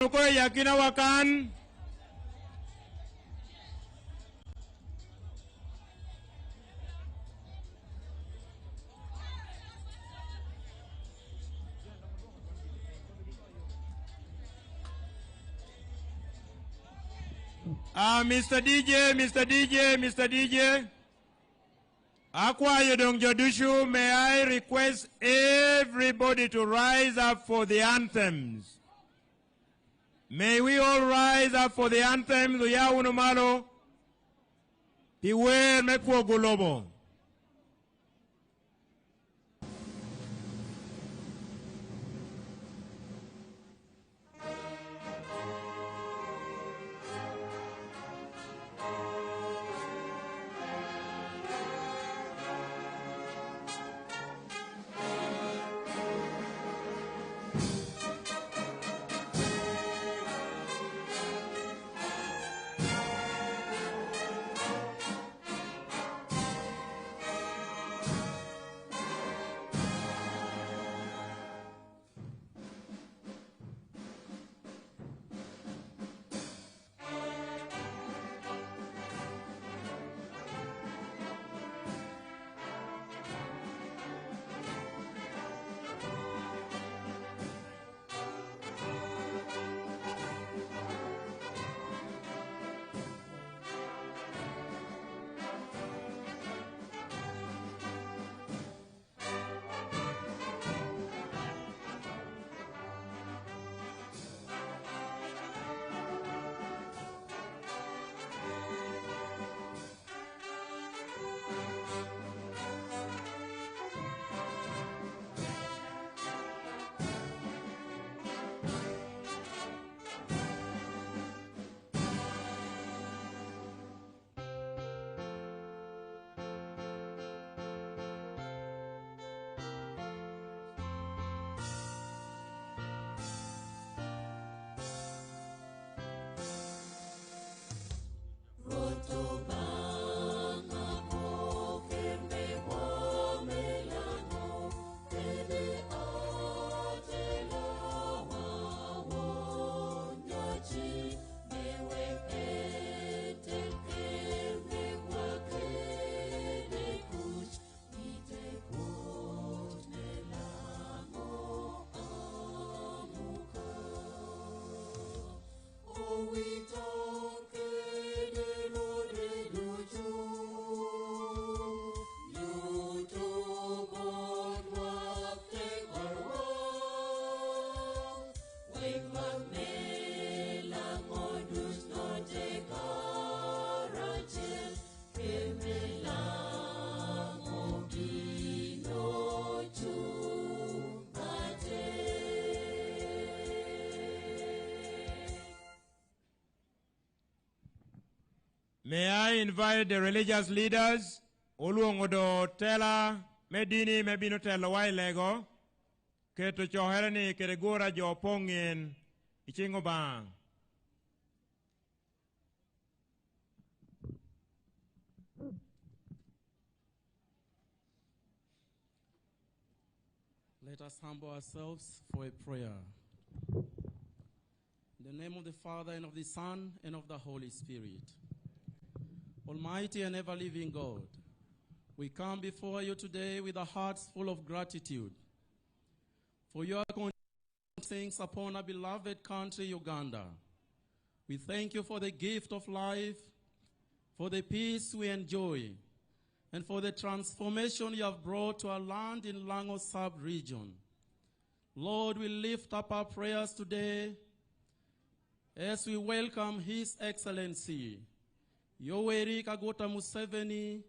yakina wakan. Mr. DJ. Akwa Yodong Jodushu, may I request everybody to rise up for the anthems. May we all rise up for the anthems. Ya unumalo. Piwe mekwo gulobo. May I invite the religious leaders, Oluongodo Tela, Medini, Mebino Tela, Wailego, Keto Choherani, Keregura Jo Pongin, Ichingobang. Let us humble ourselves for a prayer. In the name of the Father, and of the Son, and of the Holy Spirit. Almighty and ever-living God, we come before you today with our hearts full of gratitude for your things upon our beloved country, Uganda. We thank you for the gift of life, for the peace we enjoy, and for the transformation you have brought to our land in Lango sub-region. Lord, we lift up our prayers today as we welcome His Excellency, Yoweri Kaguta Museveni,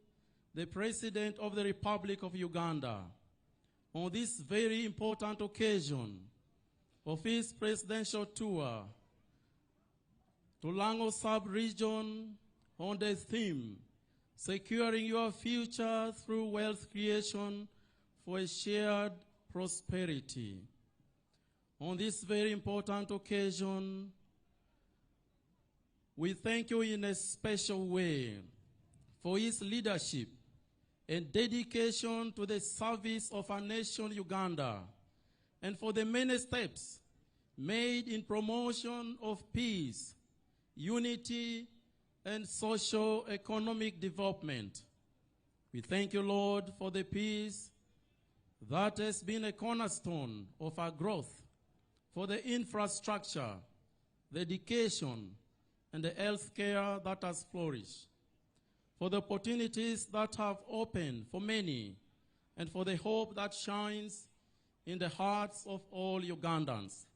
the President of the Republic of Uganda, on this very important occasion of his presidential tour to Lango sub-region on the theme, Securing Your Future Through Wealth Creation for a Shared Prosperity. On this very important occasion, we thank you in a special way for his leadership and dedication to the service of our nation, Uganda, and for the many steps made in promotion of peace, unity, and socio-economic development. We thank you, Lord, for the peace that has been a cornerstone of our growth, for the infrastructure, the education, and the health care that has flourished, for the opportunities that have opened for many, and for the hope that shines in the hearts of all Ugandans.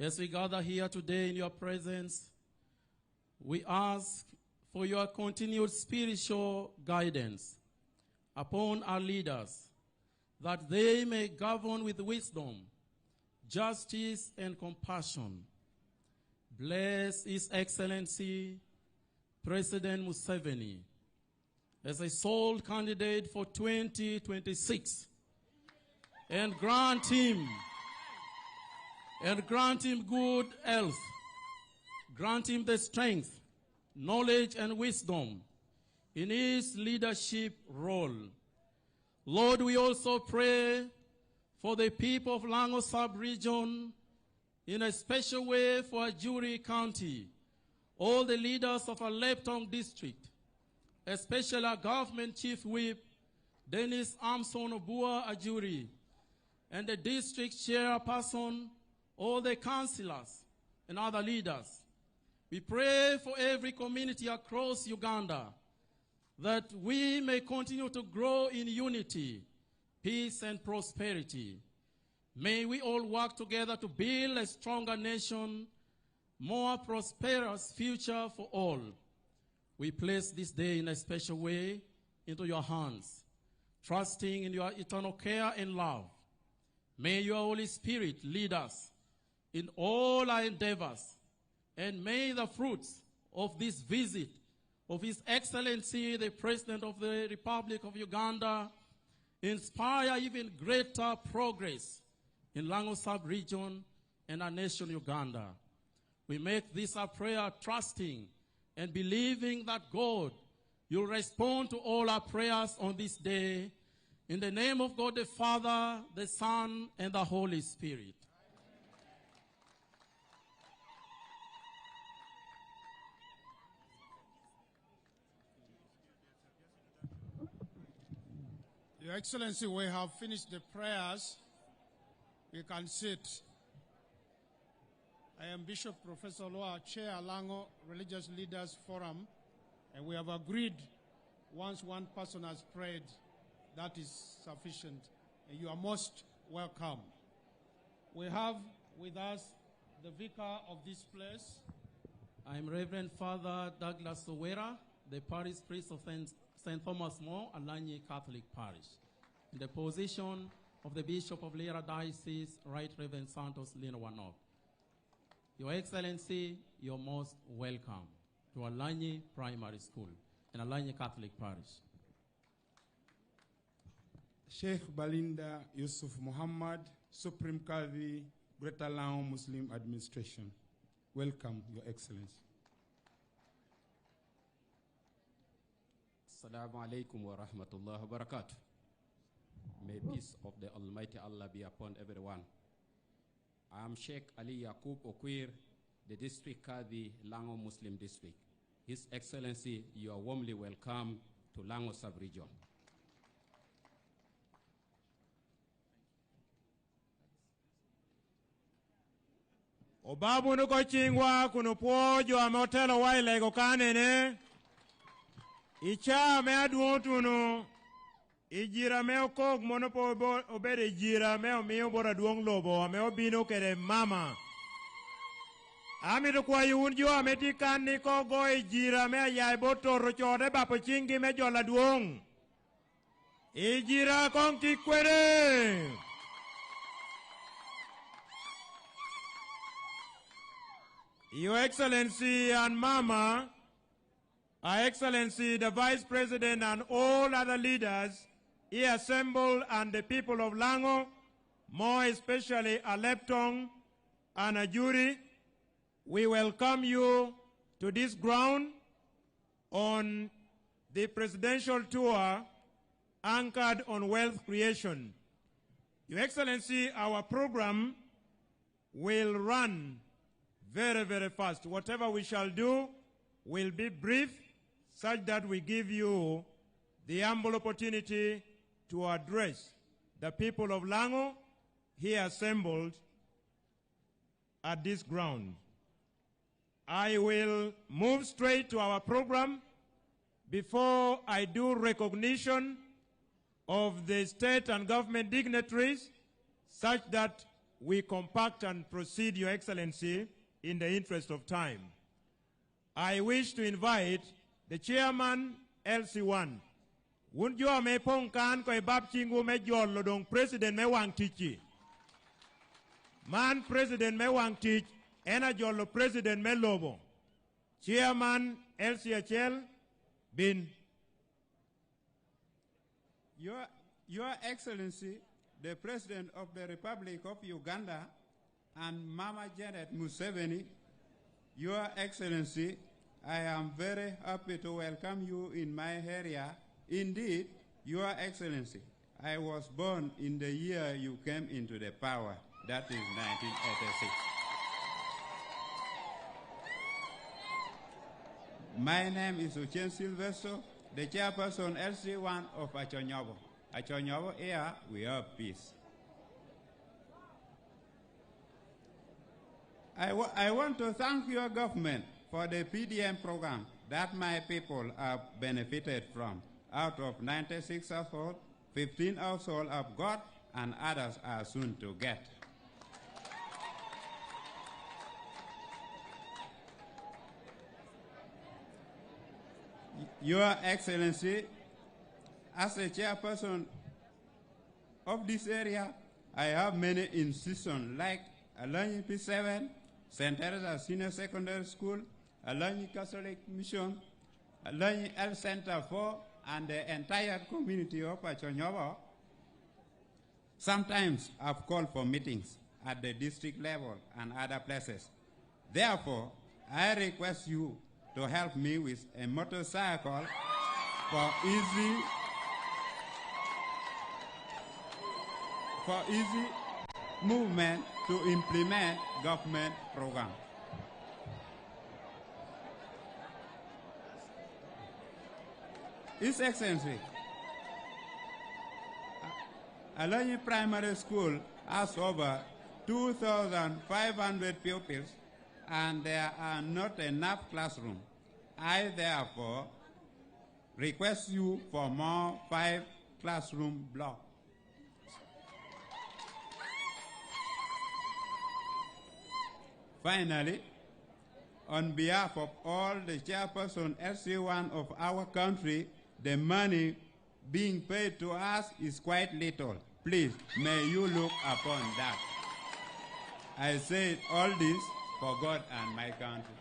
As we gather here today in your presence, we ask for your continued spiritual guidance upon our leaders, that they may govern with wisdom, justice, and compassion. Bless His Excellency, President Museveni, as a sole candidate for 2026, and grant him good health, grant him the strength, knowledge, and wisdom in his leadership role. Lord, we also pray for the people of Lango sub-region, in a special way for Ajuri County, all the leaders of our Leptong district, especially our government chief whip, Dennis Armson Obua Ajuri, and the district chairperson, all the councillors and other leaders. We pray for every community across Uganda, that we may continue to grow in unity, peace, and prosperity. May we all work together to build a stronger nation, more prosperous future for all. We place this day in a special way into your hands, trusting in your eternal care and love. May your Holy Spirit lead us in all our endeavors, and may the fruits of this visit of His Excellency, the President of the Republic of Uganda, inspire even greater progress in Lango sub-region and our nation Uganda. We make this our prayer, trusting and believing that God, you'll respond to all our prayers on this day. In the name of God the Father, the Son, and the Holy Spirit. Your Excellency, we have finished the prayers. We can sit. I am Bishop Professor Loa, Chair Lango Religious Leaders Forum, and we have agreed once one person has prayed, that is sufficient, and you are most welcome. We have with us the vicar of this place. I am Reverend Father Douglas Owera, the parish priest of St. Thomas More, Alanye Catholic Parish. In the position of the Bishop of Lira Diocese, Right Reverend Santos Linowanok. Your Excellency, you're most welcome to Alanye Primary School and Alanye Catholic Parish. Sheikh Balinda Yusuf Muhammad, Supreme Qadi, Greater Lango Muslim Administration. Welcome, Your Excellency. Assalamu alaikum wa rahmatullahi wa barakatuh. May peace of the Almighty Allah be upon everyone. I am Sheikh Ali Yaqub Okwir, the District Qadi, Lango Muslim District. His Excellency, you are warmly welcome to Lango Sub-Region. Obabu nuko chingwa kunupojo amotelo waile kokanene. Icha me aduotuno. Ijira me okok monopo obere ijira me omiyo bora duong lobo me obino kere mama. Amido kwa yunjo ametikan niko go ijira me ayai botoro chode bapo chingi me jola duong. Ijira kong kikwere. Your Excellency and Mama, Her Excellency, the Vice President and all other leaders here assembled and the people of Lango, more especially Aleptong and Ajuri, we welcome you to this ground on the presidential tour anchored on wealth creation. Your Excellency, our program will run very, very fast. Whatever we shall do will be brief, such that we give you the ample opportunity to address the people of Lango here assembled at this ground. I will move straight to our program. Before I do recognition of the state and government dignitaries, such that we compact and proceed, Your Excellency, in the interest of time. I wish to invite the chairman, LC1. Wouldn't you me pong kan ko bab chingu me jol lodong president me wang tichi. Man president me wang tich, ena jolo president me lobo. Chairman, LCHL, Bin. Your Excellency, the President of the Republic of Uganda, and Mama Janet Museveni, Your Excellency, I am very happy to welcome you in my area. Indeed, Your Excellency, I was born in the year you came into the power, that is 1986. My name is Uchen Silvestre, the chairperson LC1 of Achonyobo. Achonyobo here, we have peace. I want to thank your government for the PDM program that my people have benefited from. Out of 96 households, 15 households have got, and others are soon to get. Your Excellency, as a chairperson of this area, I have many institutions like Alanyi P7, St. Teresa Senior Secondary School, Alanyi Catholic Mission, Alanyi Health Center 4, and the entire community of Achonyobo. Sometimes I've called for meetings at the district level and other places. Therefore, I request you to help me with a motorcycle for easy movement to implement government program. His Excellency, Alanyi Primary School has over 2,500 pupils, and there are not enough classrooms. I therefore request you for more 5 classroom blocks. Finally, on behalf of all the chairperson LC1 of our country, the money being paid to us is quite little. Please, may you look upon that. I say all this for God and my country.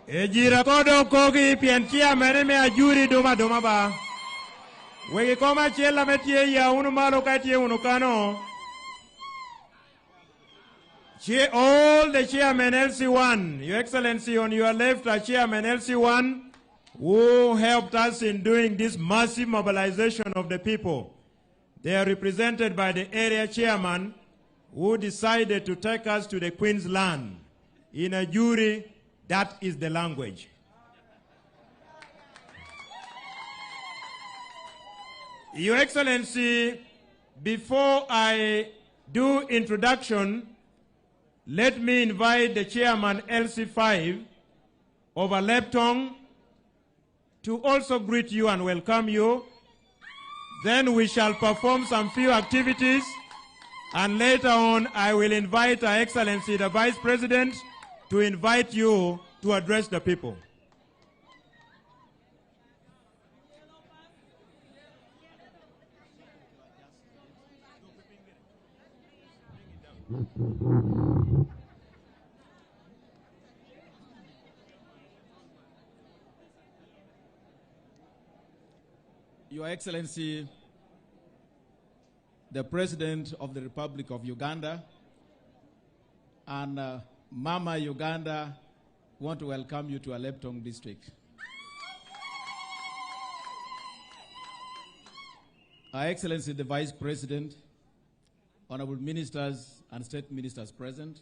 Ejira kodo kogi pianchia mere me ajuri doma doma ba. Wegi koma chela metie ya unu malo katie unu kano. All the chairman LC1, Your Excellency, on your left are chairman LC1 who helped us in doing this massive mobilization of the people. They are represented by the area chairman who decided to take us to the Queen's Land. In a jury, that is the language. Your Excellency, before I do introduction, let me invite the chairman LC5 of Aleptong to also greet you and welcome you. Then we shall perform some few activities, and later on I will invite Her Excellency the Vice President to invite you to address the people. Your Excellency, the President of the Republic of Uganda, and Mama Uganda, want to welcome you to Aleptong District. Her Excellency the Vice President, honorable ministers and state ministers present,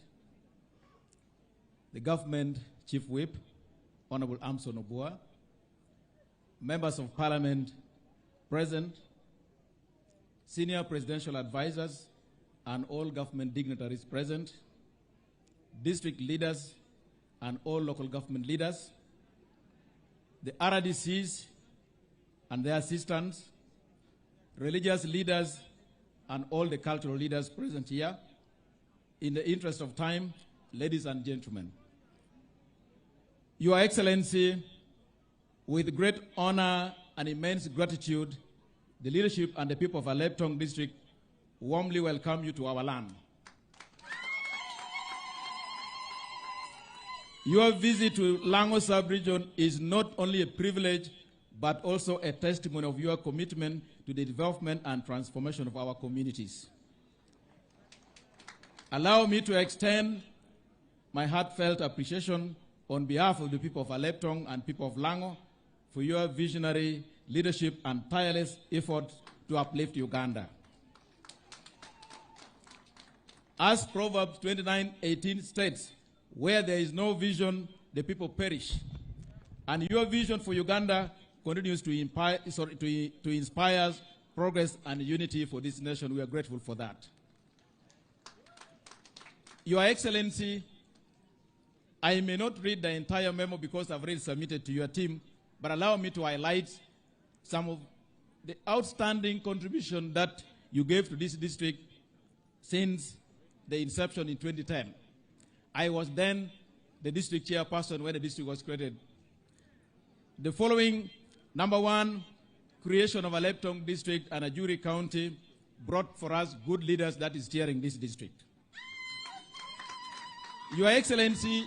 the government chief whip, Honorable Amson Obua, members of parliament present, senior presidential advisors and all government dignitaries present, district leaders and all local government leaders, the RDCs and their assistants, religious leaders and all the cultural leaders present here. In the interest of time, ladies and gentlemen, Your Excellency, with great honor and immense gratitude, the leadership and the people of Aleptong district warmly welcome you to our land. Your visit to Lango sub-region is not only a privilege, but also a testimony of your commitment to the development and transformation of our communities. Allow me to extend my heartfelt appreciation on behalf of the people of Aleptong and people of Lango for your visionary leadership and tireless effort to uplift Uganda. As Proverbs 29:18 states, where there is no vision, the people perish. And your vision for Uganda continues to inspire progress and unity for this nation. We are grateful for that. Your Excellency, I may not read the entire memo because I've already submitted to your team, but allow me to highlight some of the outstanding contribution that you gave to this district since the inception in 2010. I was then the district chairperson when the district was created. The following: number one, creation of Aleptong district and Ajuri County brought for us good leaders that is steering this district. Your Excellency,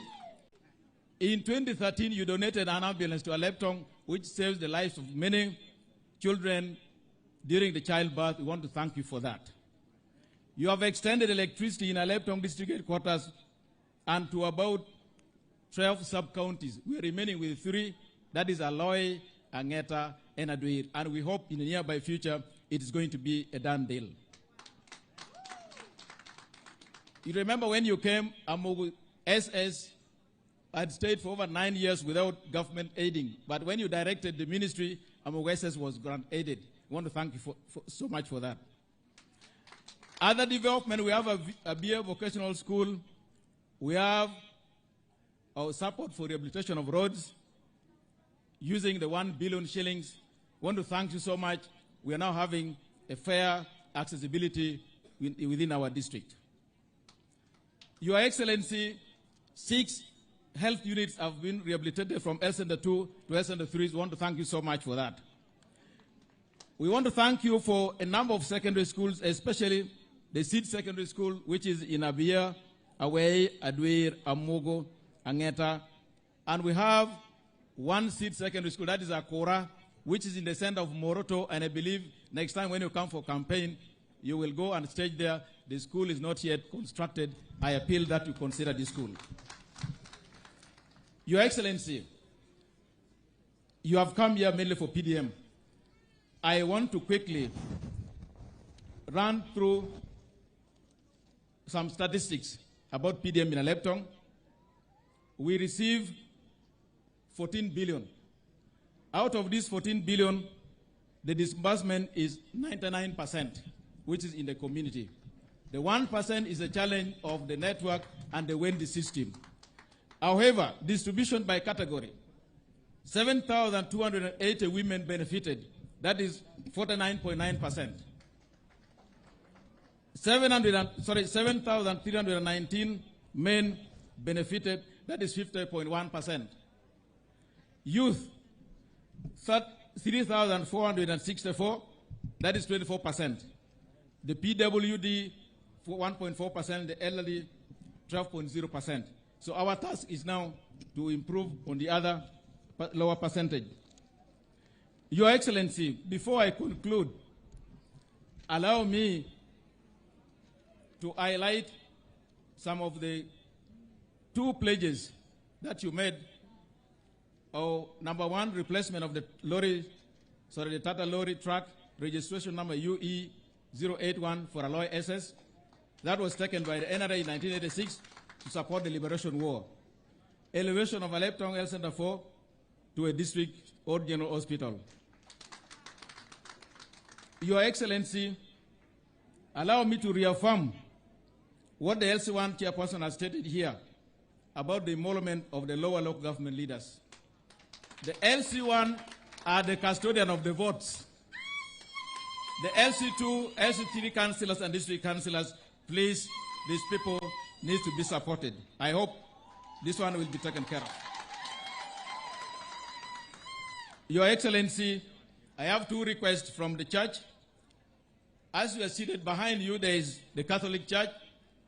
in 2013, you donated an ambulance to Aleptong, which saves the lives of many children during the childbirth. We want to thank you for that. You have extended electricity in Aleptong district headquarters and to about 12 sub-counties. We are remaining with 3, that is Aloy, Angeta, and Aduir, and we hope in the nearby future it is going to be a done deal. You remember when you came, Amogu SS had stayed for over 9 years without government aiding, but when you directed the ministry, Amogu SS was grant-aided. We want to thank you so much for that. Other development, we have a BA vocational school. We have our support for rehabilitation of roads using the 1 billion shillings. We want to thank you so much. We are now having a fair accessibility within our district. Your Excellency, 6 health units have been rehabilitated from Health Center 2 to Health Center 3. We want to thank you so much for that. We want to thank you for a number of secondary schools, especially the Seed Secondary School, which is in Abia, Away, Aduir, Amogo, Angeta. And we have 1 Seed Secondary School, that is Akora, which is in the center of Moroto. And I believe next time when you come for campaign, you will go and stage there. The school is not yet constructed. I appeal that you consider this school. Your Excellency, you have come here mainly for PDM. I want to quickly run through some statistics about PDM in Aleptong. We receive 14 billion. Out of this 14 billion, the disbursement is 99%, which is in the community. The 1% is a challenge of the network and the Wendy system. However, distribution by category, 7,280 women benefited. That is 49.9%. 7,319 men benefited. That is 50.1%. Youth, 3,464. That is 24%. The PWD, 1.4%. The elderly, 12.0%. So our task is now to improve on the other lower percentage. Your Excellency, before I conclude, allow me to highlight some of the 2 pledges that you made. Number 1, replacement of the Tata lorry truck registration number UE081 for Aloy SS. That was taken by the NRA in 1986 to support the Liberation War. Elevation of Aleptong Health Center 4 to a district or general hospital. Your Excellency, allow me to reaffirm what the LC1 chairperson has stated here about the emolument of the lower local government leaders. The LC1 are the custodian of the votes. The LC2, LC3 councillors and district councillors, please, these people need to be supported. I hope this one will be taken care of. Your Excellency, I have two requests from the church. As you are seated behind you, there is the Catholic Church.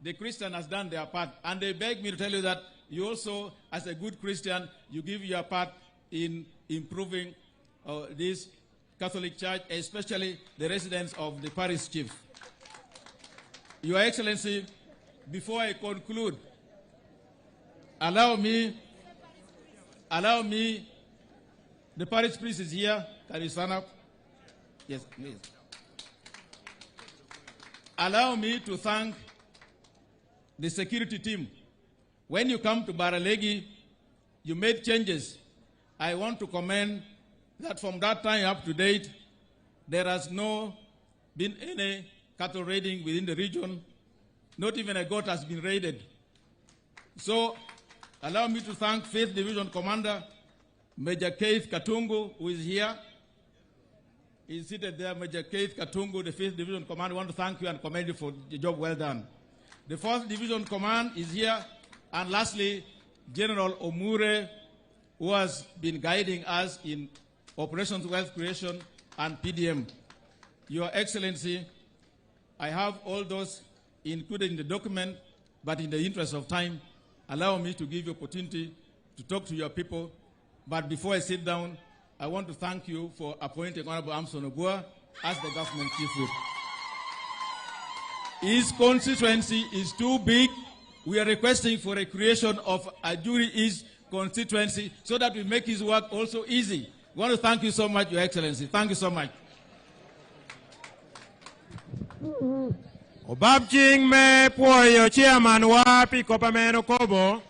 The Christian has done their part, and they beg me to tell you that you also, as a good Christian, you give your part in improving this Catholic Church, especially the residents of the parish chief. Your Excellency, before I conclude, allow me, the parish priest is here. Can you stand up? Yes, please. Allow me to thank the security team. When you come to Baralegi, you made changes. I want to commend that from that time up to date, there has no been any cattle raiding within the region. Not even a goat has been raided. So, allow me to thank 5th Division Commander, Major Keith Katungu, who is here. He's seated there, Major Keith Katungu, the 5th Division Commander. I want to thank you and commend you for the job well done. The 4th Division Command is here. And lastly, General Omure, who has been guiding us in Operations Wealth Creation and PDM. Your Excellency, I have all those included in the document, but in the interest of time, allow me to give you opportunity to talk to your people. But before I sit down, I want to thank you for appointing Honorable Amson Ogua as the government chief whip. His constituency is too big. We are requesting for a creation of a Jury East constituency so that we make his work also easy. We want to thank you so much, Your Excellency. Thank you so much. Obabjing me Poyo Chairman Wapi Kopameno Kobo.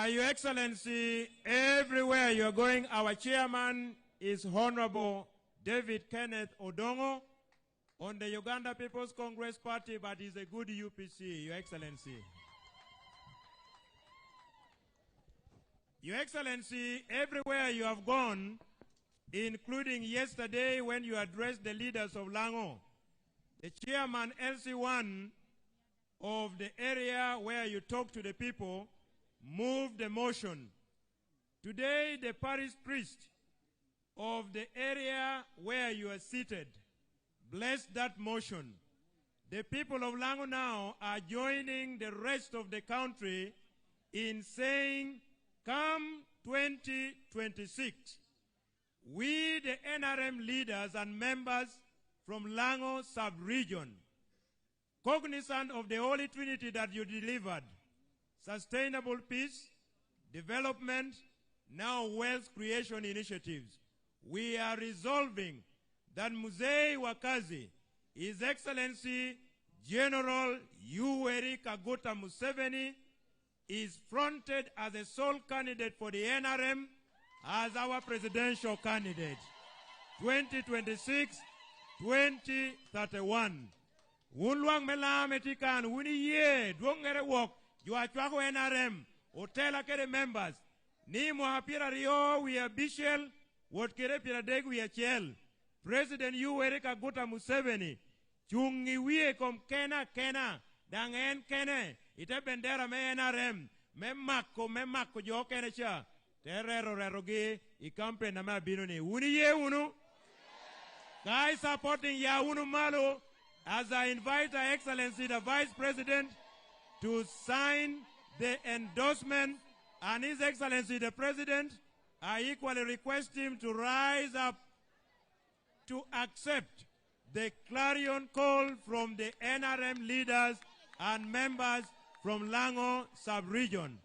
Your Excellency, everywhere you're going, our chairman is Honorable David Kenneth Odongo on the Uganda People's Congress Party, but he's a good UPC, Your Excellency. Your Excellency, everywhere you have gone, including yesterday when you addressed the leaders of Lango, the chairman LC1 of the area where you talk to the people moved the motion. Today, the parish priest of the area where you are seated blessed that motion. The people of Lango now are joining the rest of the country in saying, come 2026, we, the NRM leaders and members from Lango sub-region, cognizant of the Holy Trinity that you delivered, sustainable peace, development, now wealth creation initiatives, we are resolving that Mzee Wakazi, His Excellency General Yoweri Kaguta Museveni, is fronted as a sole candidate for the NRM as our presidential candidate, 2026, 2031. Wunluang melam etikan wuni ye dwongere wok juachwako NRM hotela kere members ni mohapira rio we are bishel wot kere pira deg we are chel President Yoweri Kaguta Museveni chungi wie kom kena dangen kene ite bendera me NRM me mako jo kene cha terero gi ikampe na mabino ni wuni ye unu guys supporting ya unu malo. As I invite Her Excellency the Vice President to sign the endorsement, and His Excellency the President, I equally request him to rise up to accept the clarion call from the NRM leaders and members from Lango sub-region.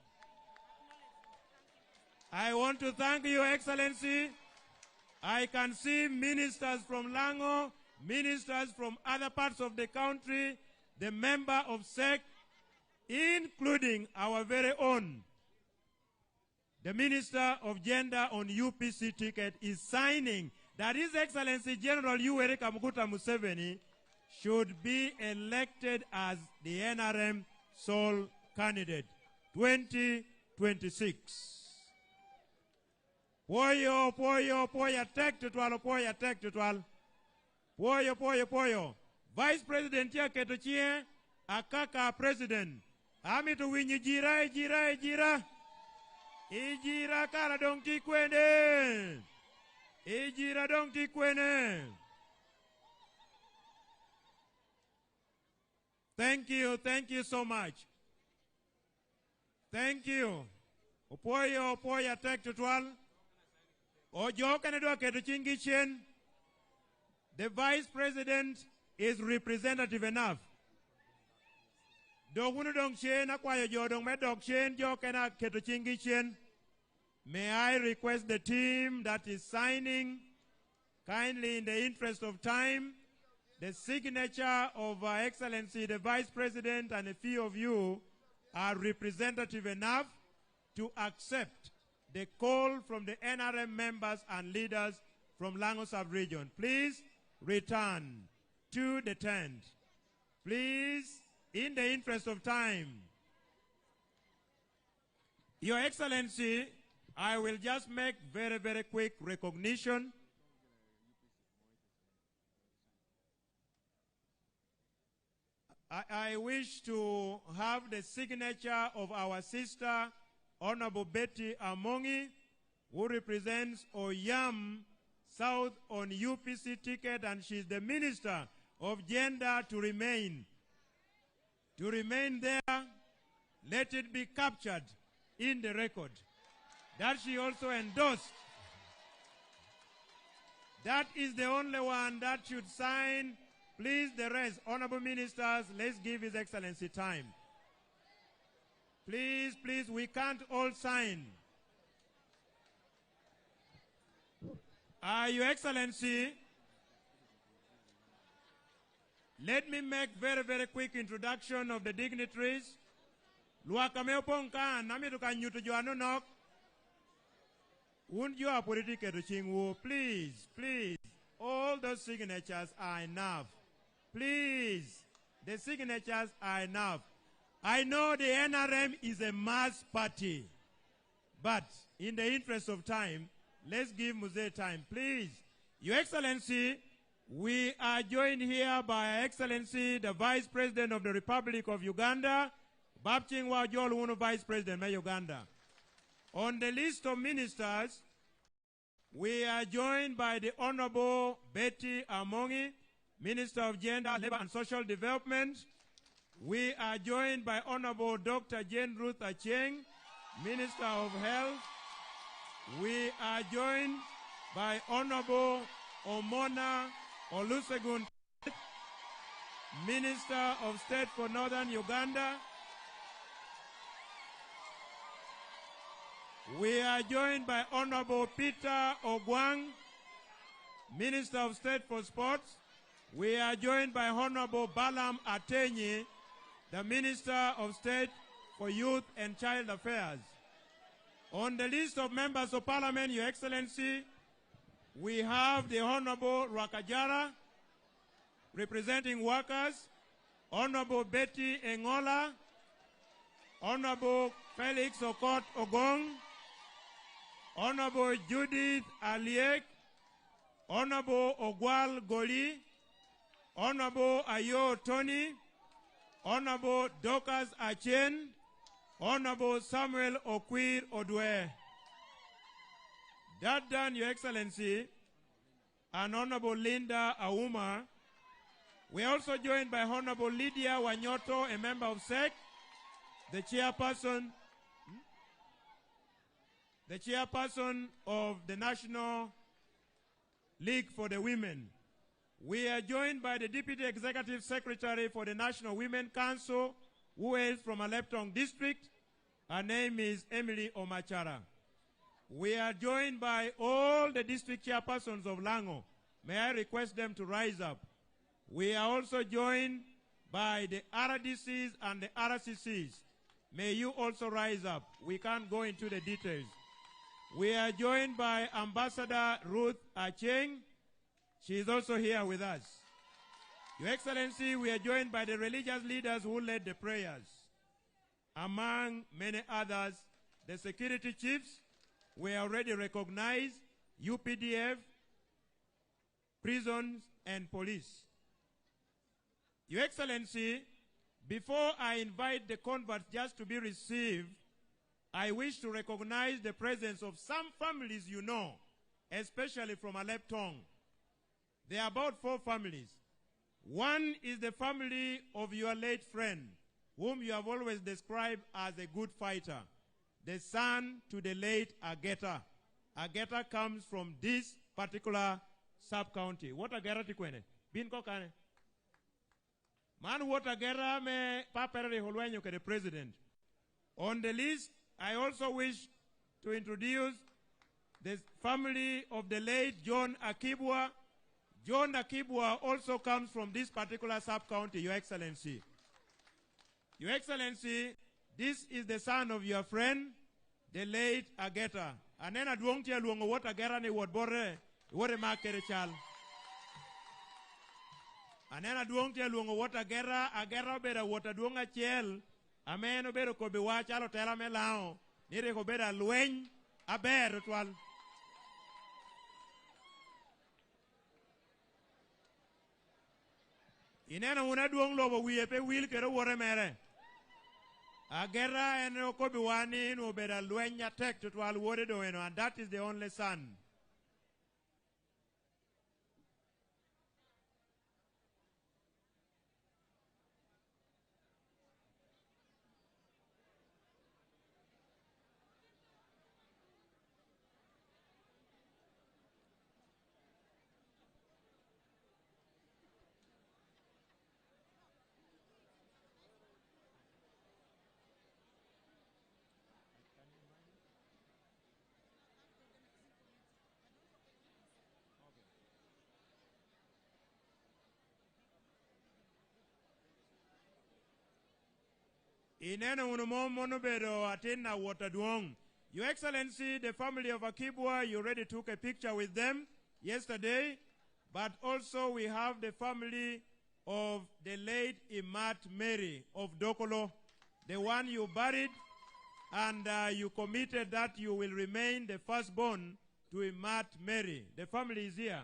I want to thank Your Excellency I can see ministers from Lango, ministers from other parts of the country, the member of SEC, including our very own. The Minister of Gender on UPC ticket is signing that His Excellency General Yoweri Kaguta Museveni should be elected as the NRM sole candidate 2026. Poyo, tek tutwal, poyo, tek tutwal. Poyo. Vice President ya ketochie, akaka President. Ami tu winyi jira. Ijira kara dong tikwene. Ijira dong tikwene. Thank you so much. Thank you. Opoyo tek tutwal. Ojo kanedwa keto chingi chen. The Vice President is representative enough. Dogunu dong chen akwayo jo dong me dog chen jo kana keto chingi chen. May I request the team that is signing, kindly in the interest of time, the signature of Her Excellency the Vice President and a few of you are representative enough to accept the call from the NRM members and leaders from Lango sub-region. Please return to the tent. Please, in the interest of time. Your Excellency, I will just make very, very quick recognition. I wish to have the signature of our sister, Honorable Betty Amongi, who represents Oyam South on UPC ticket, and she's the Minister of Gender to remain. To remain there, let it be captured in the record that she also endorsed. That is the only one that should sign. Please, the rest, honorable ministers, let's give His Excellency time. Please, we can't all sign. Your Excellency, let me make very, very quick introduction of the dignitaries. Luakameoponka, namituka nyutu joano nok. Unjua politike to chingwo. Please, all those signatures are enough. Please, the signatures are enough. I know the NRM is a mass party, but in the interest of time, let's give Muse time. Please, Your Excellency, we are joined here by Her Excellency, the Vice President of the Republic of Uganda, Babchingwa Jolwunu Vice President of Uganda. On the list of ministers, we are joined by the Honorable Betty Amongi, Minister of Gender, Labor and Social Development. We are joined by Honorable Dr. Jane Ruth Acheng, Minister of Health. We are joined by Honorable Omona Olusegun, Minister of State for Northern Uganda. We are joined by Honorable Peter Ogwang, Minister of State for Sports. We are joined by Honorable Balaam Atenyi, the Minister of State for Youth and Child Affairs. On the list of members of Parliament, Your Excellency, we have the Honorable Rwakajara, representing workers, Honorable Betty Engola, Honorable Felix Okot Ogong, Honorable Judith Aliek, Honorable Ogwal Goli, Honorable Ayo Tony, Honorable Dorcas Achen, Honorable Samuel Okwir Odwe. That done, Your Excellency, and Honorable Linda Auma. We are also joined by Honorable Lydia Wanyoto, a member of SEC, the chairperson of the National League for the Women. We are joined by the Deputy Executive Secretary for the National Women Council, who is from Aleptong District. Her name is Emily Omachara. We are joined by all the district chairpersons of Lango. May I request them to rise up? We are also joined by the RDCs and the RCCs. May you also rise up. We can't go into the details. We are joined by Ambassador Ruth Acheng. She is also here with us. Your Excellency, we are joined by the religious leaders who led the prayers. Among many others, the security chiefs were already recognized, UPDF, prisons, and police. Your Excellency, before I invite the converts just to be received, I wish to recognize the presence of some families you know, especially from Alep Tong. There are about 4 families. One is the family of your late friend, whom you have always described as a good fighter, the son to the late Ageta. Ageta comes from this particular sub-county. What Ageta tikwene? Bin ko kane? Man what Ageta me papere holwenyo ke the president. On the list, I also wish to introduce the family of the late John Akibwa. John Akibwa also comes from this particular sub-county, Your Excellency. Your Excellency, this is the son of your friend, the late Ageta. Anena duongtia luongo what Ageta ni wot bore, what ma kere chal. Anena duongtia luongo what Ageta beda what duonga chel, ameno bedo ko biwa chalo tela me lao, nire ko beda lueny, aber twal. Inena una duong lobo wiye pe wil kero wore mere. Agera eno ko biwani no beda luenya tek to twal wore do eno, and that is the only son. Inena unumono bedo atina wataduong. Your Excellency, the family of Akibwa, you already took a picture with them yesterday, but also we have the family of the late Imat Mary of Dokolo, the one you buried, and you committed that you will remain the firstborn to Imat Mary. The family is here.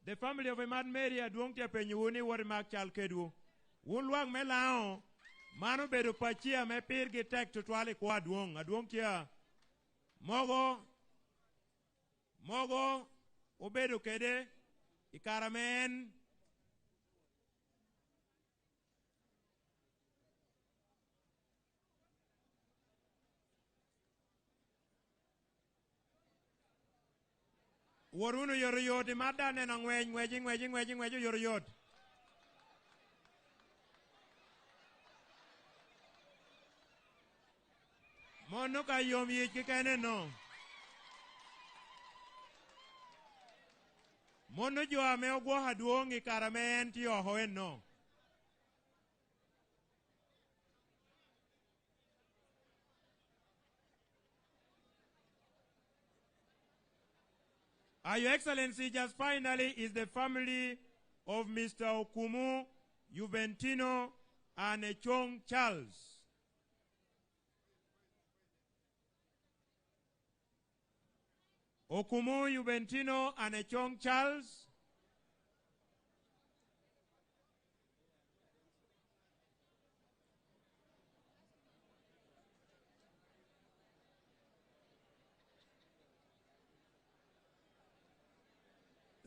The family of Imat Mary aduongtia penyuni warimak chalkedu. Unluang melao. Mano bedo pachia me pirgi tek to twali kwa aduong kia mogo obedo kede ikaramen woruno yoroyot imadane na ngweji yoroyot. Mono ka yom yich kikene no. Mono jo ame ogwo haduong ikarame enti oho no. Your Excellency, just finally is the family of Mr. Okumu, Juventino, and Echong Charles. Okumu, Juventino, and Echong Charles.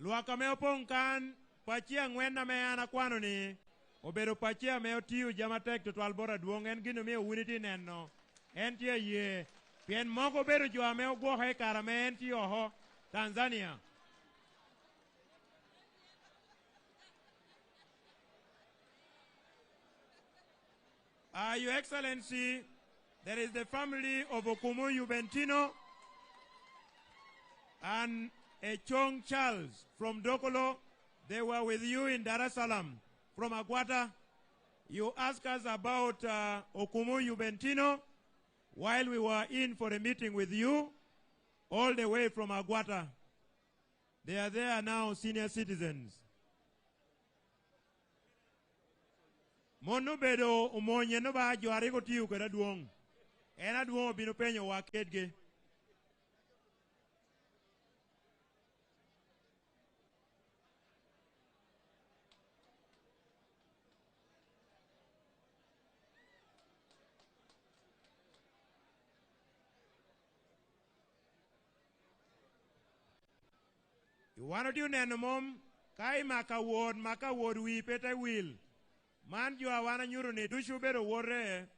Luakameo pongkan, pachia ngwena me anakwano ni, obedo pachia meo tiu jamatek to albora duongen gino me unity neno, entia ye, pien moko bedo jo ameo gohe karame enti oho, Tanzania. Your Excellency, there is the family of Okumu Juventino, and Chong Charles from Dokolo. They were with you in Dar es Salaam. From Aguata, you asked us about Okumu Juventino while we were in for a meeting with you, all the way from Aguata. They are there now, senior citizens. Monu bedo umonye no ba jwari ko tiu kada duong. Ena duong binu penyo wakedge. You want to do nenomom? Kai maka word we pete will. Man you awana nyuru ni dushu bero wore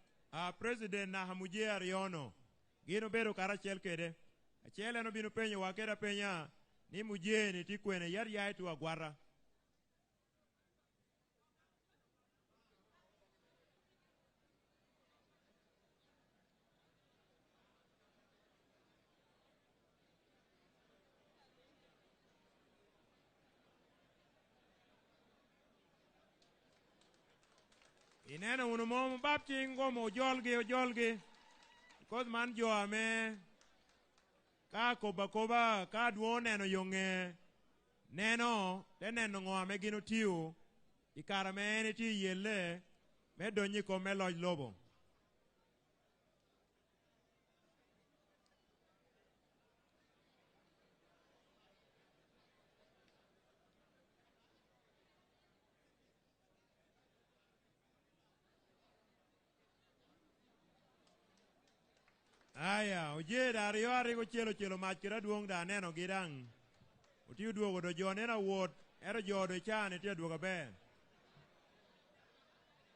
President na hamuje ariono. Gino bero karachel kede. Achele no binu penyo wakeda penya ni muje ni tikwene yari yaitu agwara. Inena unumom bapchingo mo jolge because man jo ame ka koba ka duone no yonge neno teneno ngo ame gino tiu ikara me ni ti yelle me donyi ko me loj lobo. Aya, oje dario arigo chelo machira duong da neno gidang. Utiu duogo do jonena wot, ero jodo chane tia duoga be.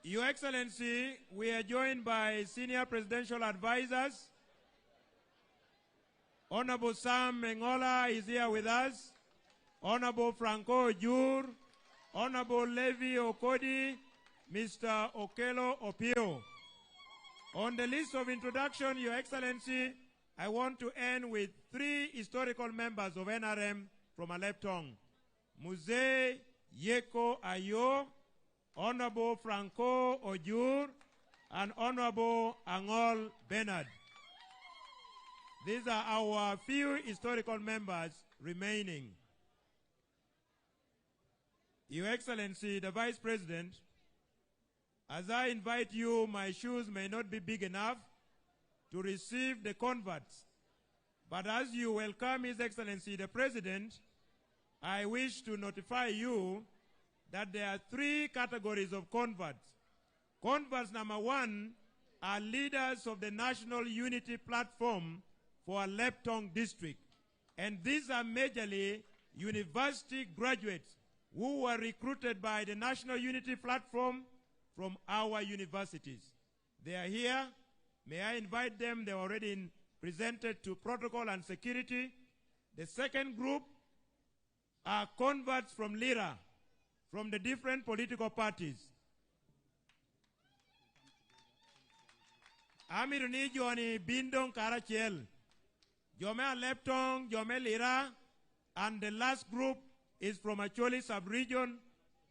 Your Excellency, we are joined by senior presidential advisors. Honorable Sam Mengola is here with us. Honorable Franco Jur, Honorable Levi Okodi, Mr. Okelo Opio. On the list of introduction, Your Excellency, I want to end with 3 historical members of NRM from Aleptong. Muse Yeko Ayo, Honorable Franco Ojur, and Honorable Angol Bernard. These are our few historical members remaining. Your Excellency, the Vice President, as I invite you, my shoes may not be big enough to receive the converts. But as you welcome His Excellency the President, I wish to notify you that there are 3 categories of converts. Converts number 1 are leaders of the National Unity Platform for Aleptong District. And these are majorly university graduates who were recruited by the National Unity Platform from our universities. They are here. May I invite them? They are already presented to protocol and security. The second group are converts from Lira, from the different political parties. Amiruni Johnny Bindong Karachiel, Jome Aleptong, Jome Lira, and the last group is from Acholi sub-region,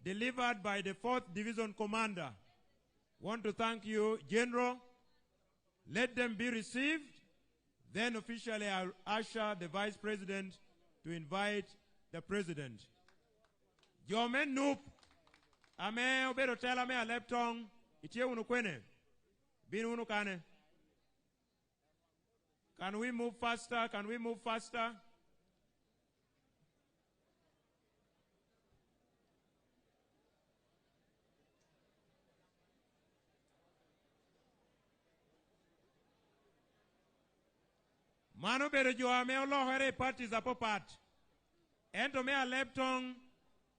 delivered by the 4th Division Commander. Want to thank you, General. Let them be received. Then officially I'll usher the Vice President to invite the President. Jome Noop, ame obero tela me Aleptong, itie unu kwene, bin unu kane. Can we move faster? Can we move faster? Mano bere jo ame olohere parties apo part. Ento me Aleptong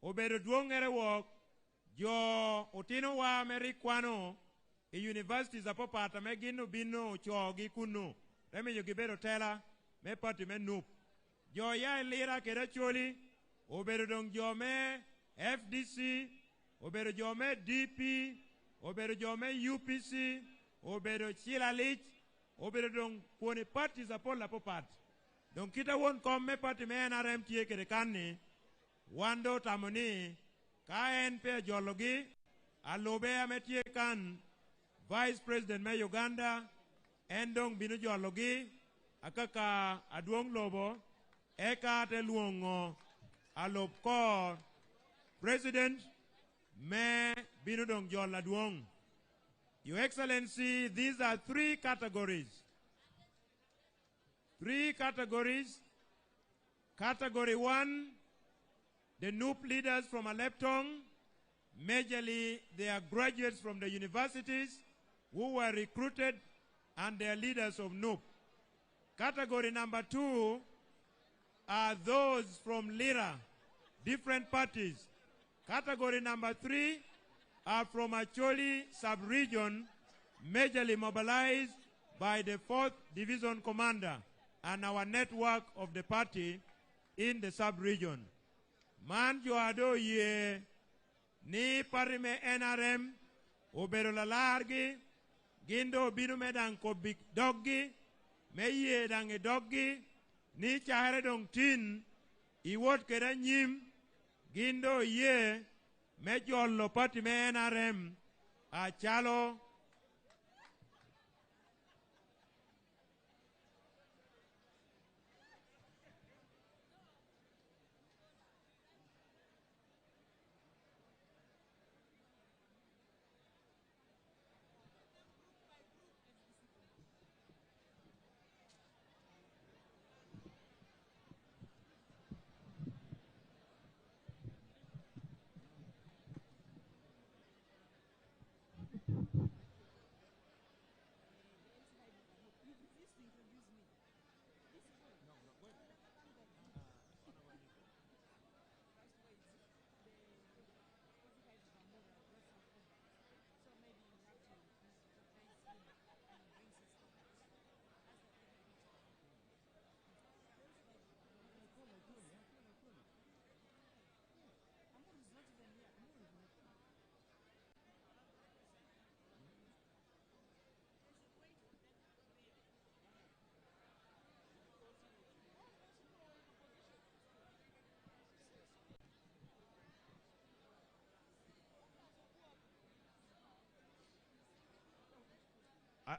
obere duongere wok jo otino wa Amerikwano e universities apo part me gino bino chogi kuno. Reme jo gibero tela me party me Noop. Jo ya Lira kere choli obere dong jo me FDC, obere jo me DP, obere jo me UPC, obere Chilalich, obere dong kuone parties apo la po part. Don kita won kom me party me NRM tie kede kanni wando tamoni kaen pe jologi alobe ame tie kan Vice President me Uganda endong binu jologi akaka aduong lobo eka te luongo alop kor President me binu dong jol aduong. Your Excellency, these are three categories. Three categories. Category 1, the NUP leaders from Aleptong. Majorly, they are graduates from the universities who were recruited and they are leaders of NUP. Category number 2 are those from LIRA, different parties. Category number 3 are from Acholi sub-region, majorly mobilized by the 4th Division Commander and our network of the party in the sub-region. Man joado ye ni parime NRM obero la largi gindo binu medang ko big doggi me ye dang e doggi ni chahre dong tin iwot kera nyim gindo ye me jollo party me NRM a chalo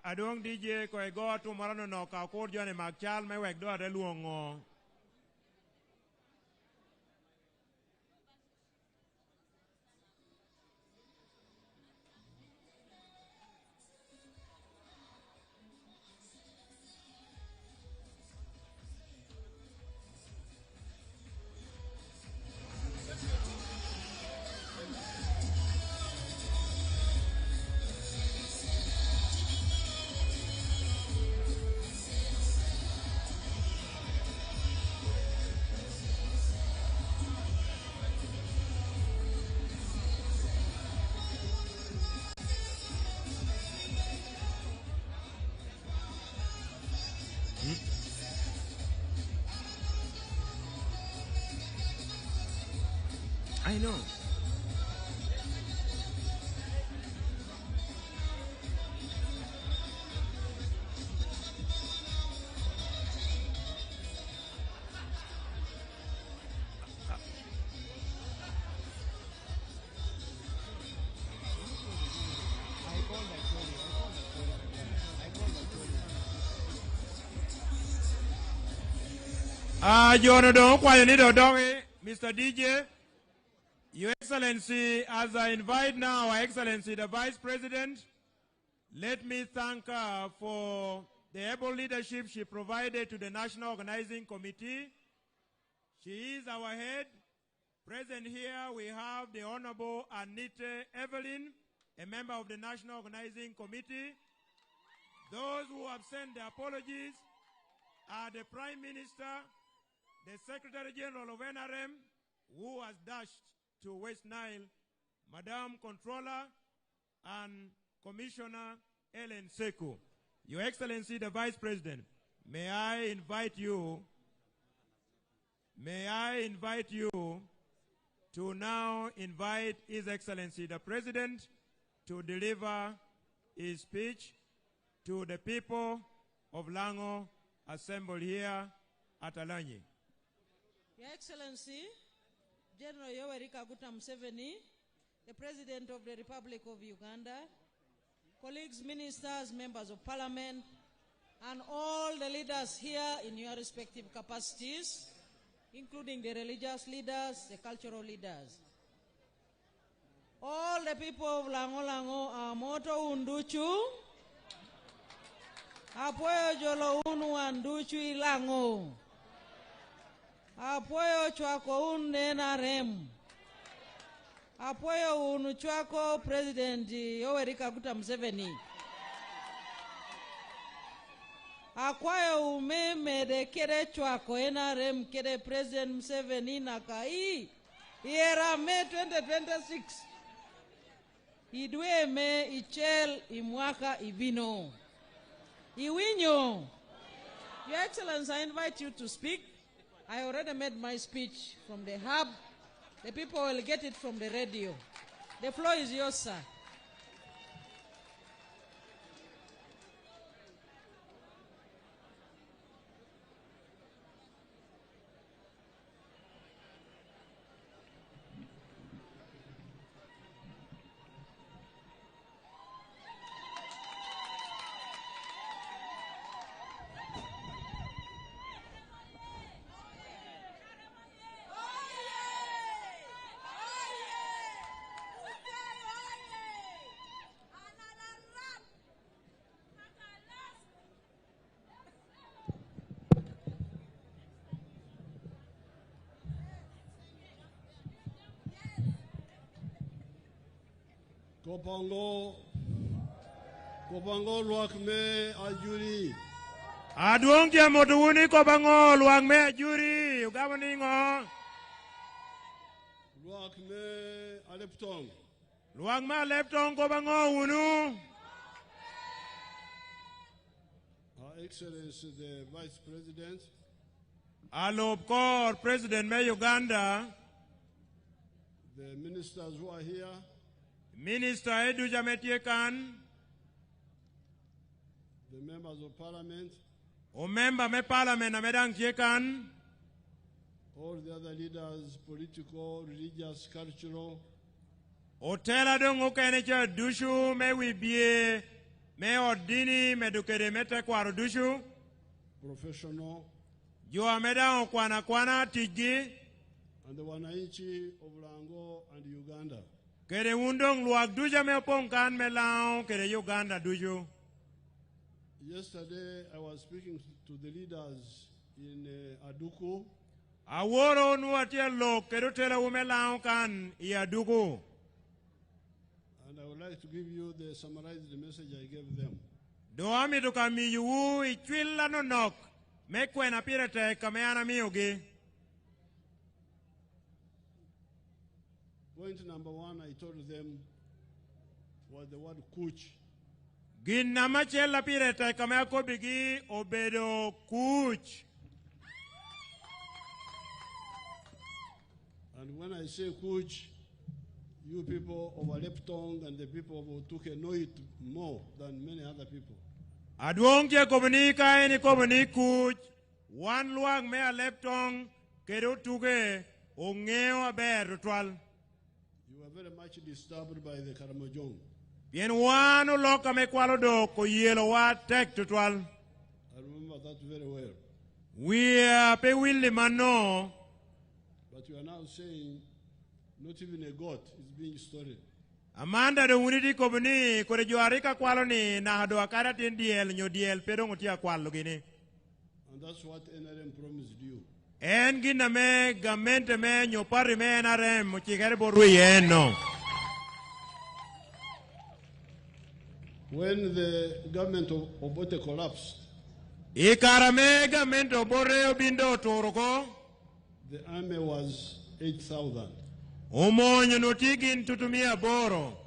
adong DJ ko e go to marano no ka ko jone makchal me wek do ade luongo I know. Mr. DJ, Your Excellency, as I invite now Our Excellency the Vice President, let me thank her for the able leadership she provided to the National Organizing Committee. She is our head. Present here we have the Honorable Anita Evelyn, a member of the National Organizing Committee. Those who have sent their apologies are the Prime Minister, the Secretary General of NRM, who has dashed to West Nile, Madam Controller, and Commissioner Ellen Sekou. Your Excellency, the Vice President, may I invite you to now invite His Excellency, the President, to deliver his speech to the people of Lango assembled here Atalanye. Your Excellency, General Yoweri Kaguta Museveni, the President of the Republic of Uganda, colleagues, ministers, members of parliament, and all the leaders here in your respective capacities, including the religious leaders, the cultural leaders. All the people of Lango Amoto Unduchu, Apoyo Jolo Unu Anduchu Ilango, Apoyo Chwako Unenarem, Apoyo Unu Chwako President Yoweri Kaguta Museveni. Akwayo umeme de kere chwako NRM kere President Museveni nakai Iera May 2026 Idwe me ichel imwaka ibino Iwinyo. Your Excellency, I invite you to speak. I already made my speech from the hub. The people will get it from the radio. The floor is yours, sir. Kopango luak me ajuri. Aduong tia moduuni kopango luak me ajuri. Ugawaningo. Luak me aleptong. Luak me aleptong kopango unu. Her Excellency the Vice President. Alopkor President me Uganda. The ministers who are here. Minister Edu Jametiekan. The members of parliament. O member me parliament na medang tiekan. All the other leaders, political, religious, cultural. O tela dong o kenecha dushu me wibie me ordini me dukere mete kwaro dushu. Professional. Jo ameda o kwana tigi. And the wananchi of Lango and Uganda. Kere undong luak duja me pongkan me lao kere Uganda duju. Yesterday I was speaking to the leaders in Aduku. Aworo nuatia lo kero tela ume lao kan I Aduku. And I would like to give you the summarized message I gave them. Doami to kami yu ichwila no nok me kwena pirete kameana miyogi. Point number one, I told them was the word kuch. Gina machela pirete kamea kobigi obedo kuch. And when I say kuch, you people of Leptong and the people of Otuke know it more than many other people. Aduongje kobani kaini kobani kuch. One luang me Leptong kedo tuge ongeo aber twal. You were very much disturbed by the Karamojong. Bien wano loka me kwalo do ko yelo wa tek tutwal. I remember that very well. We pe willi mano. But you are now saying not even a goat is being stolen. Amanda de unity kobani kore juarika kwalo ni na hado akara tin diel nyo diel pero ngotia kwalo gini. And that's what NRM promised you. En gina me gamente me nyo pari me NRM mochigare boru yeno. When the government of Obote collapsed, Ikarame government obore obindo toroko. The army was 8,000. Umonyo notigin tutumia boro.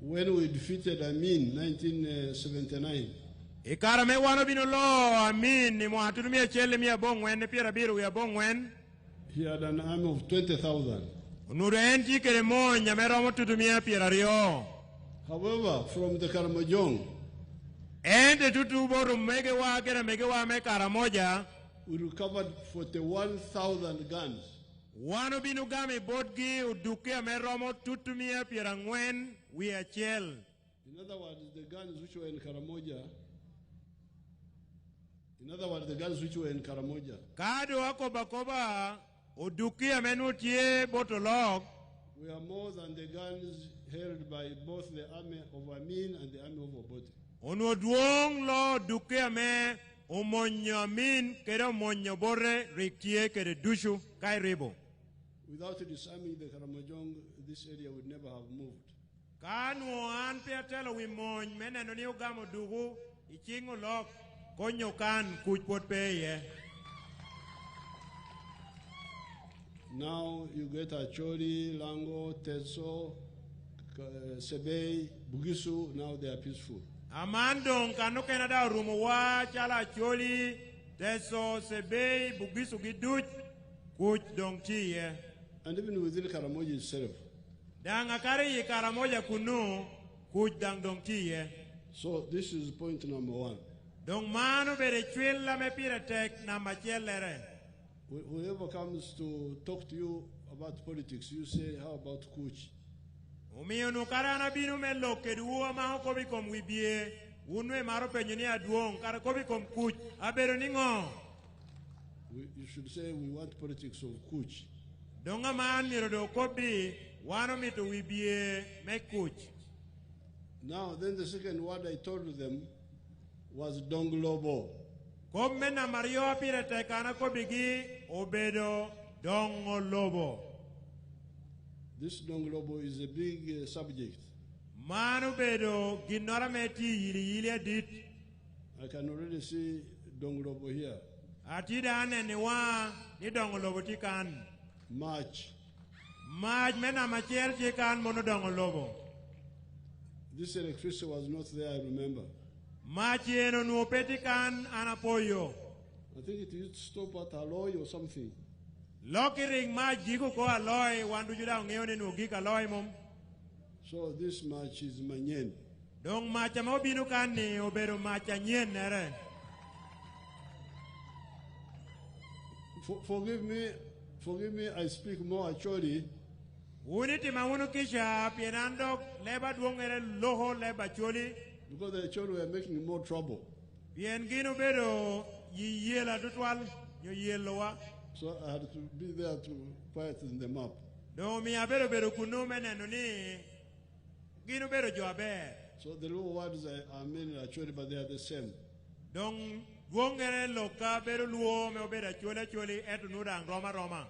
When we defeated Amin 1979, Ikarame wano binolo Amin ni muhatumia chele mia bongwen ne pira biru ya bongwen. He had an army of 20,000. Unure enti kere monya mero mo tutumia pira rio. However, from the Karamojong, Ende tutubo rumegewa kera megewa me karamoja. We recovered 41,000 guns. Wano binugami bodgi udukia meromo tutumia pirangwen we achiel. In other words, the guns which were in Karamoja. Kado wako bakoba udukia menutie botolog. We are more than the guns held by both the army of Amin and the army of Obote. Onodwong lo dukia me umonyo Amin kere umonyo bore rikie kere dushu kai ribo. Without disarming the Karamojong, this area would never have moved. Kanu an piatelo wi mon meneno ni ugamo dugu ichingo lok konyo kan kuchpot peye. Now you get Acholi, Lango, Teso, Sebei, Bugisu, now they are peaceful. Amandong kanu Canada rumowa chala Acholi, Teso, Sebei, Bugisu giduch kuch dong chiye. And even within Karamoja itself. Dangakari Karamoja kunu kuch dang dong chiye. So this is point number 1. Dong manu bere chwilla me pira tek na machelere. Whoever comes to talk to you about politics, you say, how about Kuch? Umiyo nukarana binu me loke duwa maho kobi kom wibie. Unwe maro penyoni aduong kara kobi kom kuch. Abero ningo. You should say we want politics of Kuch. Donga man nirodo kobi wano mitu wibie me kuch. Now then the second word I told them was Donglobo. Komena Mario pirete kana kobigi obedo Dongolobo. This Donglobo is a big subject. Manu bedo ginora meti yili adit. I can already see Donglobo here. Atida ane niwa ni Dongolobo tikan. March. Mena macher tikan mono Dongolobo. This electricity was not there, I remember. Machieno nuopetikan anapoyo. I think it used to stop at Aloy or something. Lokiring majigo ko aloy wandu juda ngeone nugi aloy mom. So this match is Manyen. Dong macha mo binu kanni obero macha nyen nere. Forgive me, I speak more actually. Uniti maunu kisha pienando leba duongere loho leba choli. Because the children were making more trouble. Bien gino bedo yiyela tutwal yoyelowa. So I had to be there to quieten them up. Do mi abero bedo kunume nenoni gino bedo joaber. So the little words are meaning actually, but they are the same. Dong duongere loka bedo luo me obeda choli etu nudang Roma.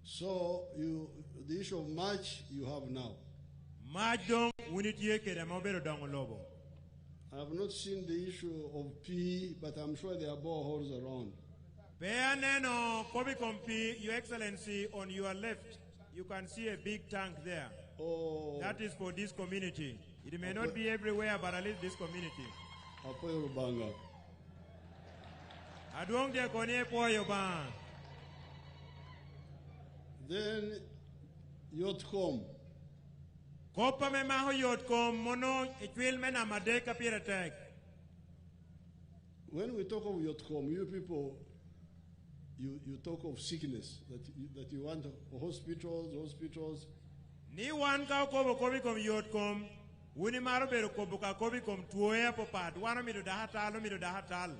So the issue of march you have now. Majong unitie kere mo bedo Dongolobo. I have not seen the issue of P, but I'm sure there are boreholes around. Peaneno Kobi Kompi, Your Excellency, on your left, you can see a big tank there. Oh. That is for this community. It may not be everywhere, but at least this community. Apoyo Rubanga. Adwong de konye poyo ba. Then Yotcom. Kopa me maho Yotcom mono itwil me na madeka piratek. When we talk of Yotcom, you people, you talk of sickness, that you want hospitals. Ni wan ka kobo kobi kom Yotcom, wuni maro bero kobo ka kobi kom tuoya popat, wana mido dahatal.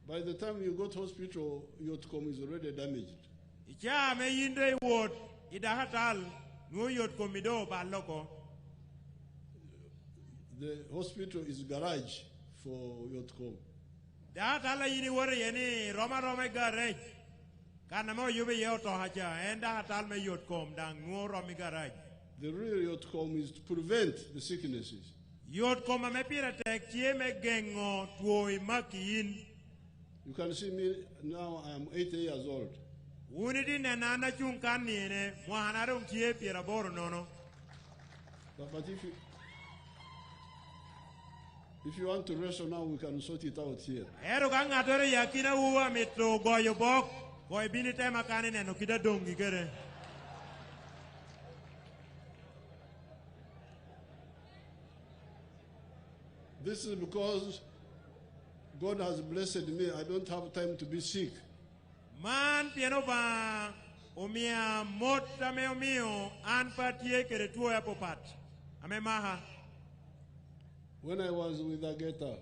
By the time you go to hospital, Yotcom is already damaged. Icha me yinde wot, idahatal, no Yotcom mido ba loko. The hospital is garage for Yotcom. Dahatala yini wore yeni Roma garage. Kana mo yube yoto haja, and dahatal me Yotcom dang no Romi garage. The real Yotcom is to prevent the sicknesses. Yotcom me piratek chie me gengo tuoi makiin. You can see me now, I am 80 years old. Unidi nana chunkan niene, muhanarong chie piraboro nono. But if you want to wrestle now, we can sort it out here. Ero kang atore yakina uwa mitro goyo bok, goy binite makani neno kita dongi kere. This is because God has blessed me. I don't have time to be sick. Man piano ba omia mota me omio an patie kere tuo ya popat. Ame maha. When I was with Ageta,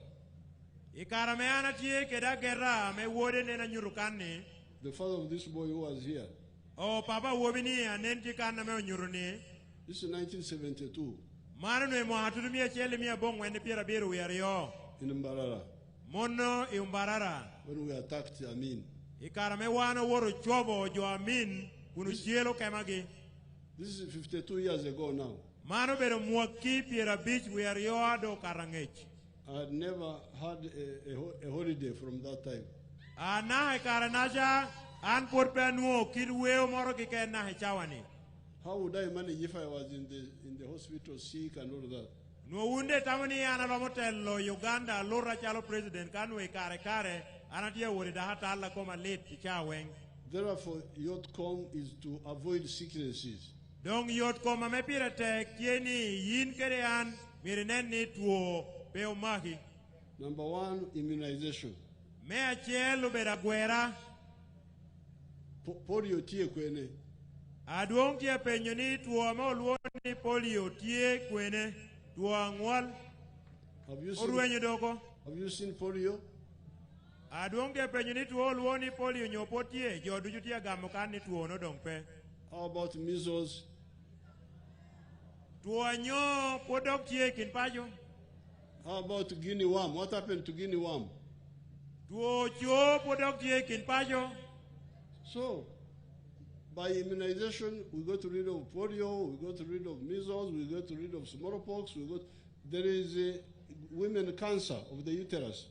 Ikara me ana tie keda gera me wode nena nyurukane. the father of this boy who was here, O papa wobini anenti kana me nyurune. this is 1972 Mano no mo hatudumia chele mia bong wende piera biru yario. in Mbarara Mono iumbarara. when we attacked Amin. Ikara me wana woro chobo jo amin kunu chielo kemagi. This is 52 years ago now. Mano bero muaki piera beach yario ado karangech. I had never had a holiday from that time. Ana ikara naja an porpenuo kirweo moro kike na hechawani. How would I manage if I was in the hospital sick and all that? No unde tamani ana lomotello Uganda lora chalo president kanwe kare anatia wori da hata alla koma late chaweng. Therefore, Yotcom is to avoid sicknesses. Dong yot koma me pirate kieni yin kere an mirinen ni tuo peo mahi. Number one, immunization. Me achielo bera guera Polio tie kwene. aduong tia penyo ni tuo me oluoni polio tie kwene tuo angwal oruenyo doko. Have you seen polio? Aduong tia penyo ni tuo oluoni polio nyopo tie jodu jutia gamo kan ni tuo no dong pe. How about measles? Tuo nyo podok tie kin pajo. How about guinea worm? What happened to guinea worm? Tuo cho podok tie kin pajo. So, by immunization, we got rid of polio, we got rid of measles, we got rid of smallpox, there is a women cancer of the uterus.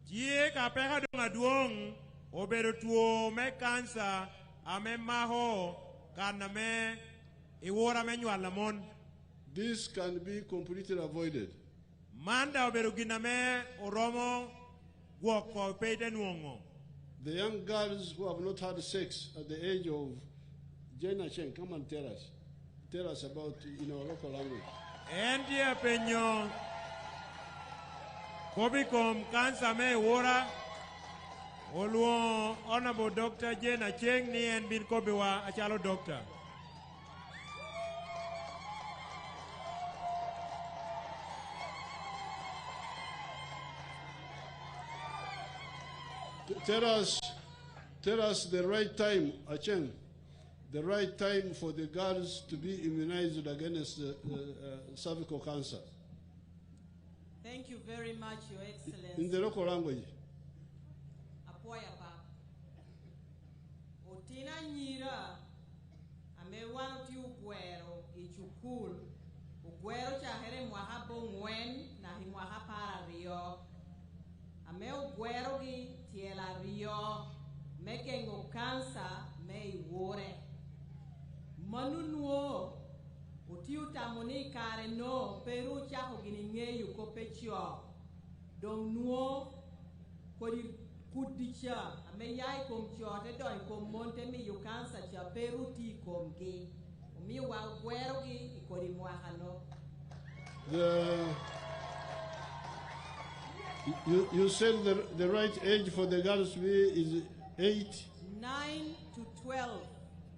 Tie ka peka dong aduong obero tuo me cancer ame maho kana me iwora me nywala mon. This can be completely avoided. Manda obero gina me oromo gwoko peite nuongo. The young girls who have not had sex at the age of Jaina Chen, come and tell us about in our local language. Endia penyo kobikom cancer me wora oluo honorable Dr. Jena Cheng ni en bin kobiwa achalo doctor. Tell us the right time, Acheng, the right time for the girls to be immunized against cervical cancer. Thank you very much, Your Excellency. In the local language. Apoyapa. Otina nyira amewano ti ugwero ichukul. Ugwero chahere mwahabo ngwen na himwaha para rio. Ame ugwero gi tiela rio. Mekengo cancer me iwore. Manunuo utiu tamoni kare no peru chaho gini ngeyu ko pechio. Dong nuo kodi kudicha ame yai kom chiote doi kom monte mi yu cancer cha peru ti kom gi. Umi wa gwero gi ikodi mwahano. You said the right age for the girls to be is 8? 9 to 12.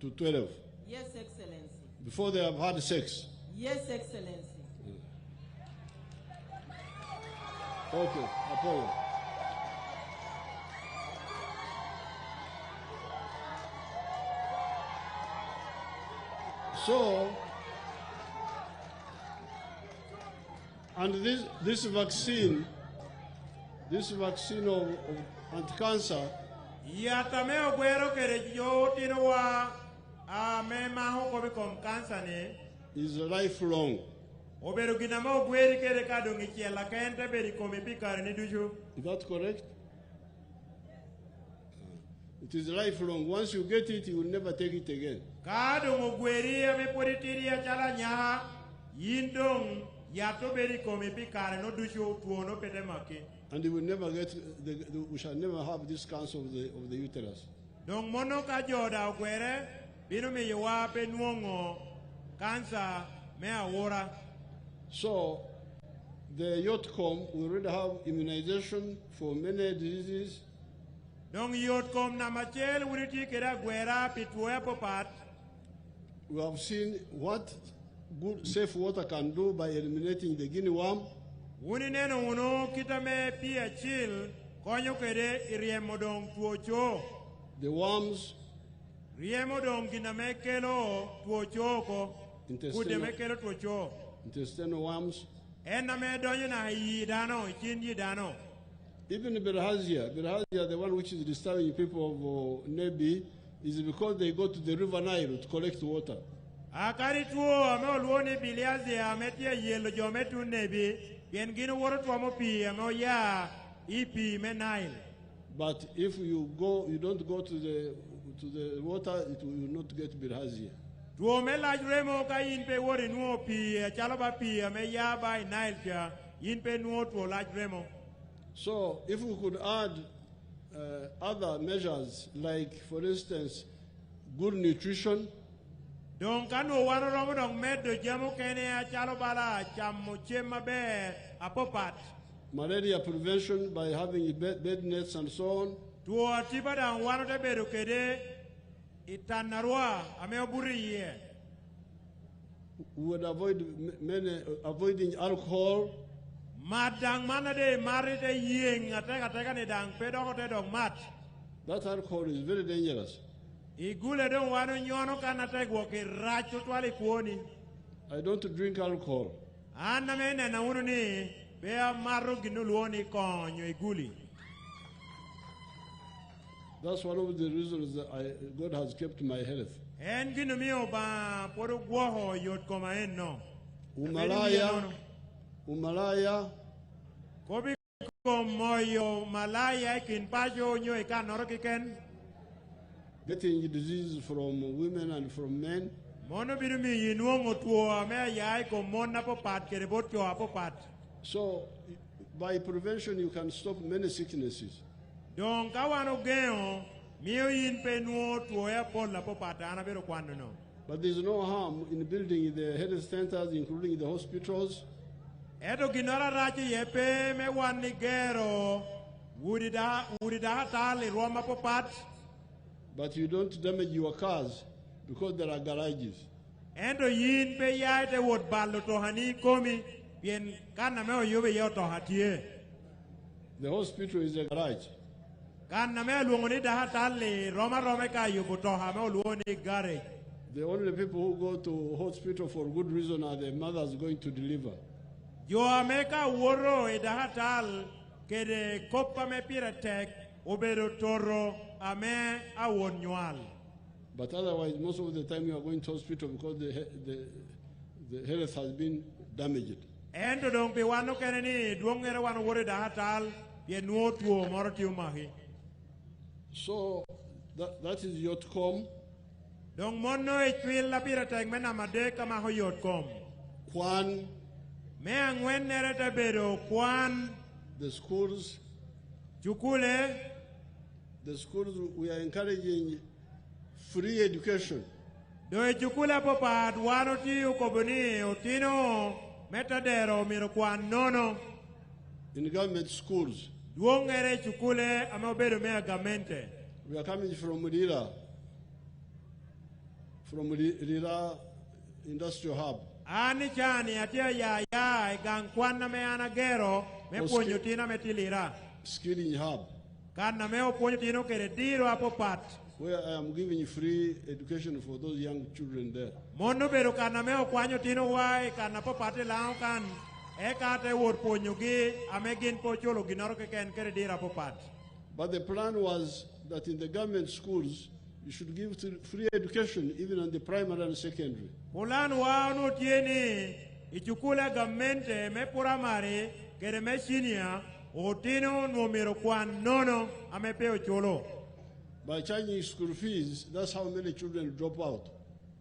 To 12. Yes, Excellency. Before they have had sex. Yes, Excellency. Okay, Apollo. So, and this vaccine of anti-cancer Yatame ogwero kere yo tinowa ame maho kobikom cancer ne is lifelong. obero gina ma ogweri kere kadong ichiela kente beri komi pikare ni duju. Is that correct? It is lifelong. Once you get it, you will never take it again. Kadong ogweri ame poritiri achala nyaha yindong yato beri komi pikare no duju tuo no pete maki. And we will never get we shall never have this cancer of the uterus. Dong mono ka joda ogwere bino mi yowa penuongo cancer me awora. So the youth come, we already have immunization for many diseases. Dong yot kom na machel wuriti keda gwera pitwe popat. We have seen what good safe water can do by eliminating the guinea worm. Wuni neno uno kitame pia chil konyo kede iriemodong tuocho. The worms, Riemodong ginamekelo tuocho ko. Kudemekelo tuocho. intestinal worms. Ename donyo na yidano, chin yidano. Even bilharzia, the one which is disturbing people of Nebi, is because they go to the river Nile to collect water. Akari tuo ame oluoni bilharzia ametia yelo jometu nebi, yengino woro tuamo pi ame oya ipi me Nile. But if you don't go to the water, it will not get bilharzia. Tuo me lajremo ka inpe wori nuo pi, chaloba pi ame ya by Nile pia, inpe nuo tuo lajremo. So if we could add other measures, like, for instance, good nutrition, Don kanu wano romo dong medo jamu kene chalo bala chamu chema be apopat. malaria prevention by having bed nets and so on, Tuo tiba dang wano te bedo kede itanarwa ame oburi ye. we would avoid avoiding alcohol, Madang mana de mari de yeng ateka ne dang pedo ko te dong mat. that alcohol is very dangerous. Igule dong wano nyono kana te go ke racho twali kuoni. I don't drink alcohol. Anna mene na unu ni bea maru ginu luoni konyo iguli. That's one of the reasons that God has kept my health. En ginu mio ba poru guoho yot koma en no. Umalaya, Kobi komoyo malaya kin pajo nyo ikanoro kiken. getting disease from women and from men. Mono biru mi yinuongo tuo me yai ko mona popat kere botyo apopat. So by prevention you can stop many sicknesses. Don kawano geo mio yin penuo tuo ya pol la popat ana bero kwando no. But there's no harm in building the health centers, including the hospitals. Edo ginora rachi yepe me wani gero wurida tali roma popat. But you don't damage your cars because there are garages. Endo yin pe yai te wot balo tohani komi bien kana me oyobe yo tohatie. The hospital is a garage. Kana me luongoni daha tali roma ka yubo toha me luoni garage. The only people who go to hospital for good reason are the mothers going to deliver. Yo ameka woro e daha tal kede kopa me piratek obedo toro ame awon nyual. But otherwise, most of the time you are going to hospital because the health has been damaged. Endo dong pe wano kene ni duongere wano wore daha tal ye nuo tuo moro tiumahi. So that is Yotcom. Dong mono e chwil la piratek mena madeka maho Yotcom. Kwan, Me angwen nere te bedo kwan the schools. chukule. The schools, we are encouraging free education. Do e chukule popat wano ti ukobuni utino metadero miro kwan nono. In government schools. Duongere chukule ame obedo me agamente. We are coming from Rira Industrial Hub. Ani chani atia ya gang kwan na me anagero me ponyo tina me tilira. Skilling Hub, Kana me oponyo tino kere diro apopat. where I am giving free education for those young children there. Mono bedo kana me okwanyo tino wai kana popate lao kan. Eka te wor ponyo gi amegin pocholo ginoro ke ken kere dira apopat. But the plan was that in the government schools, you should give free education even on the primary and secondary. Pulan wano tieni ichukule gamente me puramare kere me senior otino numero kwan nono amepeo cholo. By charging school fees, that's how many children drop out.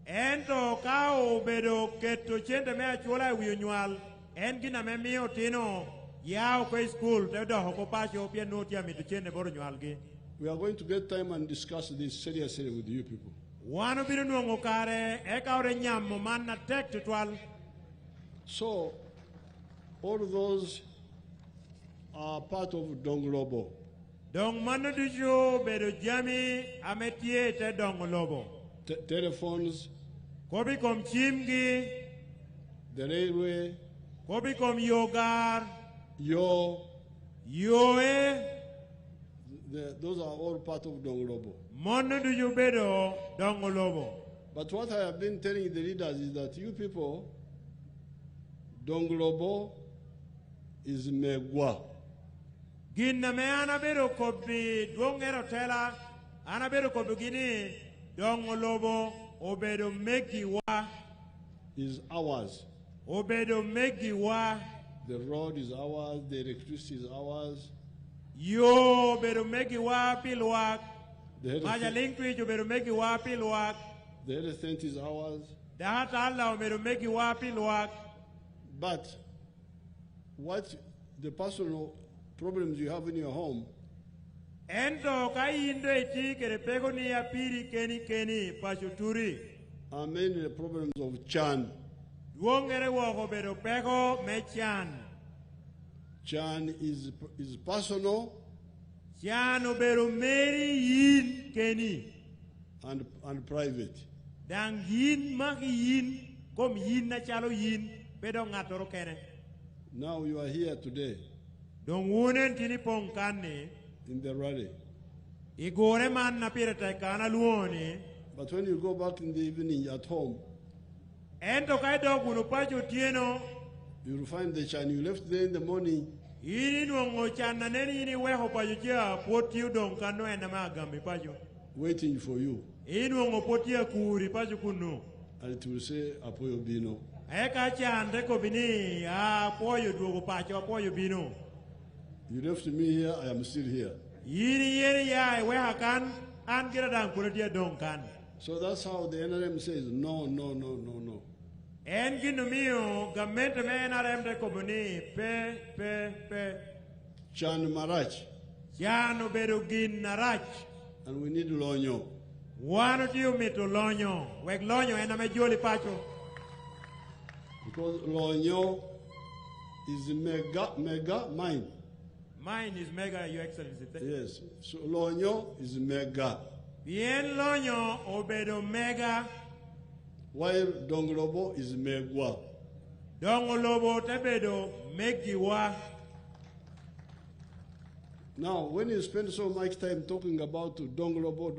Ento kao bedo keto chente me achola winyual en gina me mio tino yao ko school te do ko pasho pia notia mi chente boro nyual gi. We are going to get time and discuss this seriously with you people. Wano biru nuongo kare eka ore nyamo manna tek tutwal. So, all those are part of Donglobo. Dong mano dujo bedo jami ametie te Donglobo. Telephones, Kobi kom chimgi, the railway, kobi kom yogar, Yo, yoe, those are all part of Donglobo. mono dujo bedo Donglobo. But what I have been telling the leaders is that you people, Donglobo is Megwa. Ginna me anabedo kobi dwongero tela, anabedo kobi gini Donglobo obedo megiwa. Is ours. Obedo megiwa. The road is ours, the electricity is ours. Yo bedo megiwa pilwak. The Maja health, linkwi jo bedo megiwa pilwak. the health center is ours. Dahata Allah bedo megiwa pilwak. But what the personal problems you have in your home, Ento kaindo eti kere pego ni ya piri keni pachuturi. are mainly the problems of Chan. Duongere wako bedo pego mechan. Chan is personal Chan obedo meri yin keni. and private. Dang yin maki yin kom yin na chalo yin bedo ngatoro kene. Now you are here today Dong wunen tini pongkane. in the rally. Igore man na pire taikana luoni. But when you go back in the evening at home, Ento kaido kuno pacho tieno. you will find the Chan you left there in the morning. Ini nuongo chan na neni ini weho pacho chia poti udong kano ena magambi pacho. Waiting for you. Ini nuongo poti ya kuri pacho kuno. And it will say, Apoyo Bino. Eka chan reko bini apoyo duogo pacho apoyo bino. You left me here, I am still here. Ini yeni ya weha kan an kira dang kuno dia dong kan. So that's how the NRM says, no, no, no, no, no. En gino mio gamente me NRM de komuni pe. Chan Marach, Chan obedo gin narach. and we need Lonyo. Wano tiu mito lonyo. Wek lonyo ena me joli pacho. Because Lonyo is mega mine. Mine is mega, Your Excellency. Yes. So Lonyo is mega. Bien lonyo obedo mega. While Donglobo is megwa. Dongolobo tebedo megiwa. Now, when you spend so much time talking about Donglobo,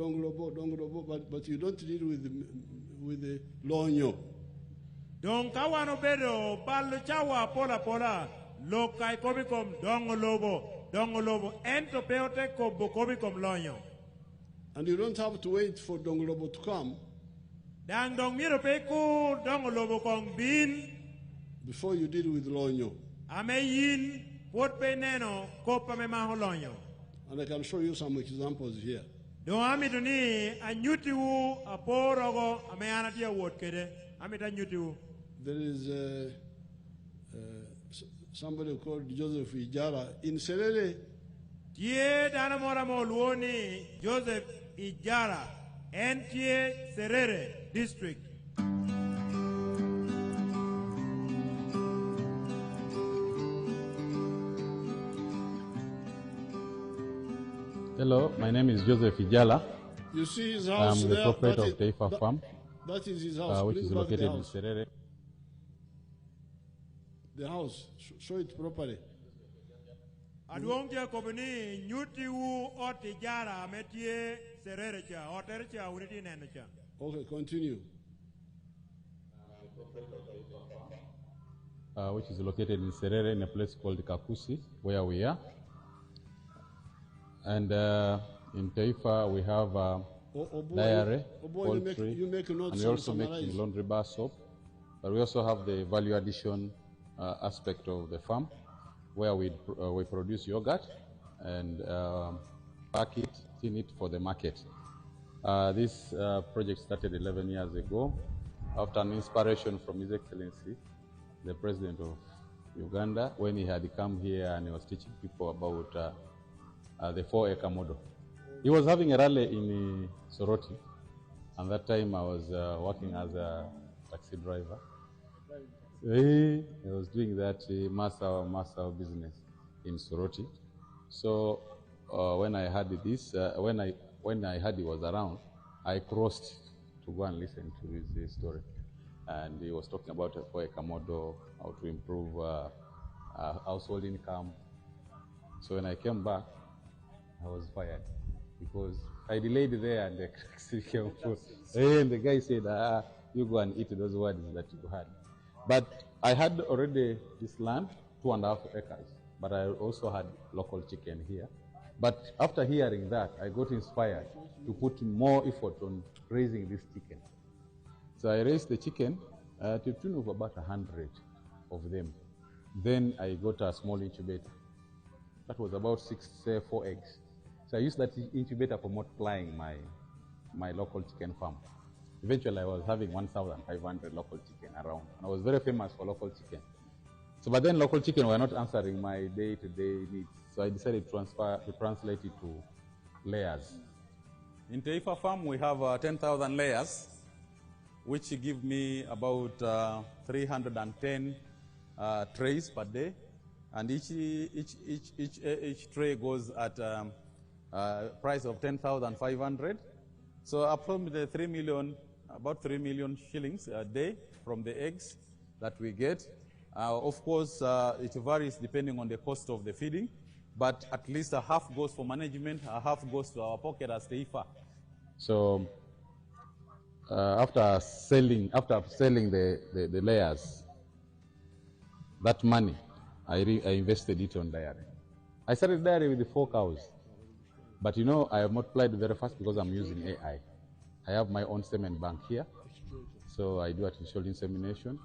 but you don't deal with the Lonyo. Don kawano bedo balu chawa pola. Lokai kobikom dongolobo. Ento peote kobikom lonyo. And you don't have to wait for Donglobo to come Dang dong miro peku dongolobo kong bin. before you deal with Lonyo. Ame yin pot pe neno kopa me maho lonyo. And I can show you some examples here. Don ami tuni anyuti wu aporogo ame anatia wot kede. Ami ta nyuti wu. There is somebody called Joseph Ijara in Serere. Tie dana mora mo luoni Joseph Ijara. NTA Serere District. Hello, my name is Joseph Ijala. You see his house I'm the there? proprietor That of Taifa Farm, that is his house. which Bring is back located the in house. Serere. The house. Show it properly. Aduongja kobani nyuti wu Otijara metie Serere cha. Otere cha uniti neno cha. Okay, continue. Which is located in Serere in a place called Kakusi, where we are. And in Taifa, we have dairy, poultry, you make notes and we and also make summarize. laundry bar soap. But we also have the value addition aspect of the farm, where we produce yogurt and pack it, tin it for the market. This project started 11 years ago after an inspiration from His Excellency, the President of Uganda, when he had come here and he was teaching people about the 4-acre model. He was having a rally in Soroti, and that time I was working as a taxi driver. I was doing that master business in Soroti. So when I heard this, when I heard he was around, I crossed to go and listen to his story. And he was talking about for a Kamodo, how to improve household income. So when I came back, I was fired because I delayed there and the came through. And the guy said, you go and eat those words that you had. But I had already this land, 2.5 acres, but I also had local chicken here. But after hearing that, I got inspired to put more effort on raising this chicken. So I raised the chicken to the tune of about 100 of them. Then I got a small incubator. That was about 4 eggs. So I used that incubator for multiplying my local chicken farm. Eventually, I was having 1,500 local chicken around. And I was very famous for local chicken. So, but then local chicken were not answering my day-to-day needs. So I decided to translate it to layers. In Taifa Farm, we have 10,000 layers, which give me about 310 trays per day. And each tray goes at a price of 10,500. So approximately 3 million, about 3 million shillings a day from the eggs that we get. Of course, it varies depending on the cost of the feeding, but at least a half goes for management, a half goes to our pocket as Taifa. So after selling the layers, that money, I invested it on dairy. I started dairy with the 4 cows. But you know, I have multiplied very fast because I'm using AI. I have my own semen bank here. So I do artificial insemination.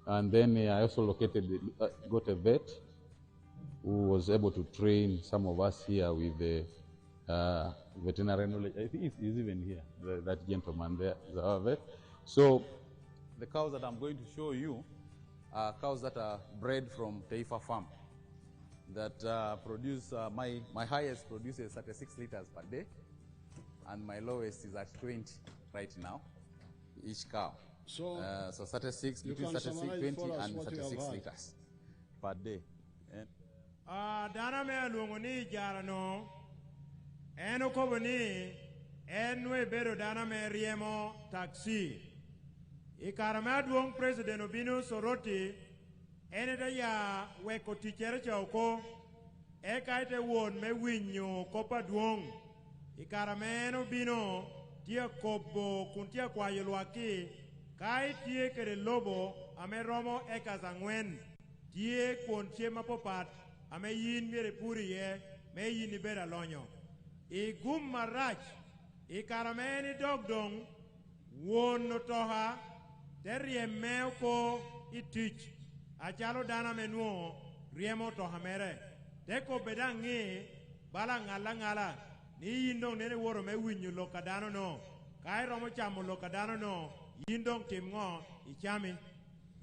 And then I also got a vet who was able to train some of us here with the veterinary knowledge. I think he's even here, that gentleman there, is our vet. So the cows that I'm going to show you are cows that are bred from Taifa Farm that produce, my highest produces 36 liters per day, and my lowest is at 20 right now, each cow. So 36, between 36, 20 and 36 liters per day. Dana me alungoni jarano, eno koboni, enwe bedo dana me riemo taxi. Ikaramadwong President Obino Soroti, eneda ya weko tichere chauko, ekaite won me winyo kopa duong. Ikarameno bino, tia kobo kuntia kwa yulwaki, kai tie kere lobo, ame romo eka zangwen, tie kontie mapopat, ame yin mere puri ye, me yin ibera lonyo. Igum marach, ikarameni dogdong, won notoha, terie meo ko itich, achalo dana menuo, riemo toha mere. Teko bedangi, bala ngala, ni yindong nene woro me winyu lokadano no, kai romo chamo lokadano no, yindong timngo, ichami.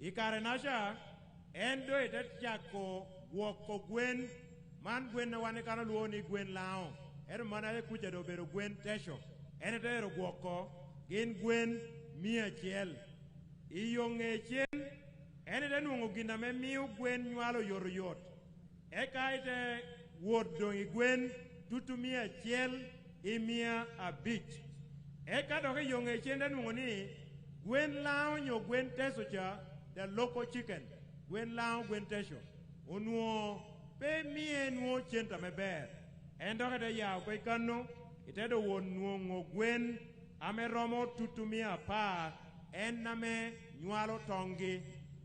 Ikare nasha, endo etet chako, woko gwen, man gwen na wane kana luoni gwen lao. Ero mana kucha do bero gwen tesho. Enete ero woko, gin gwen mia chiel. Iyonge chien, enete nungo ginda me miu gwen nyualo yot. Eka ite wodong i gwen, tutumia chiel, imia abich. Eka doke yonge chien da nungo ni, gwen lao nyo gwen teso cha, the local chicken. Gwen lao gwen tesho. Unuo, pe mie nuo chienta me ber. Endoke de yao kwe kano, itedo won nuo gwen, ame romo tutumia pa, ename nyualo tongi.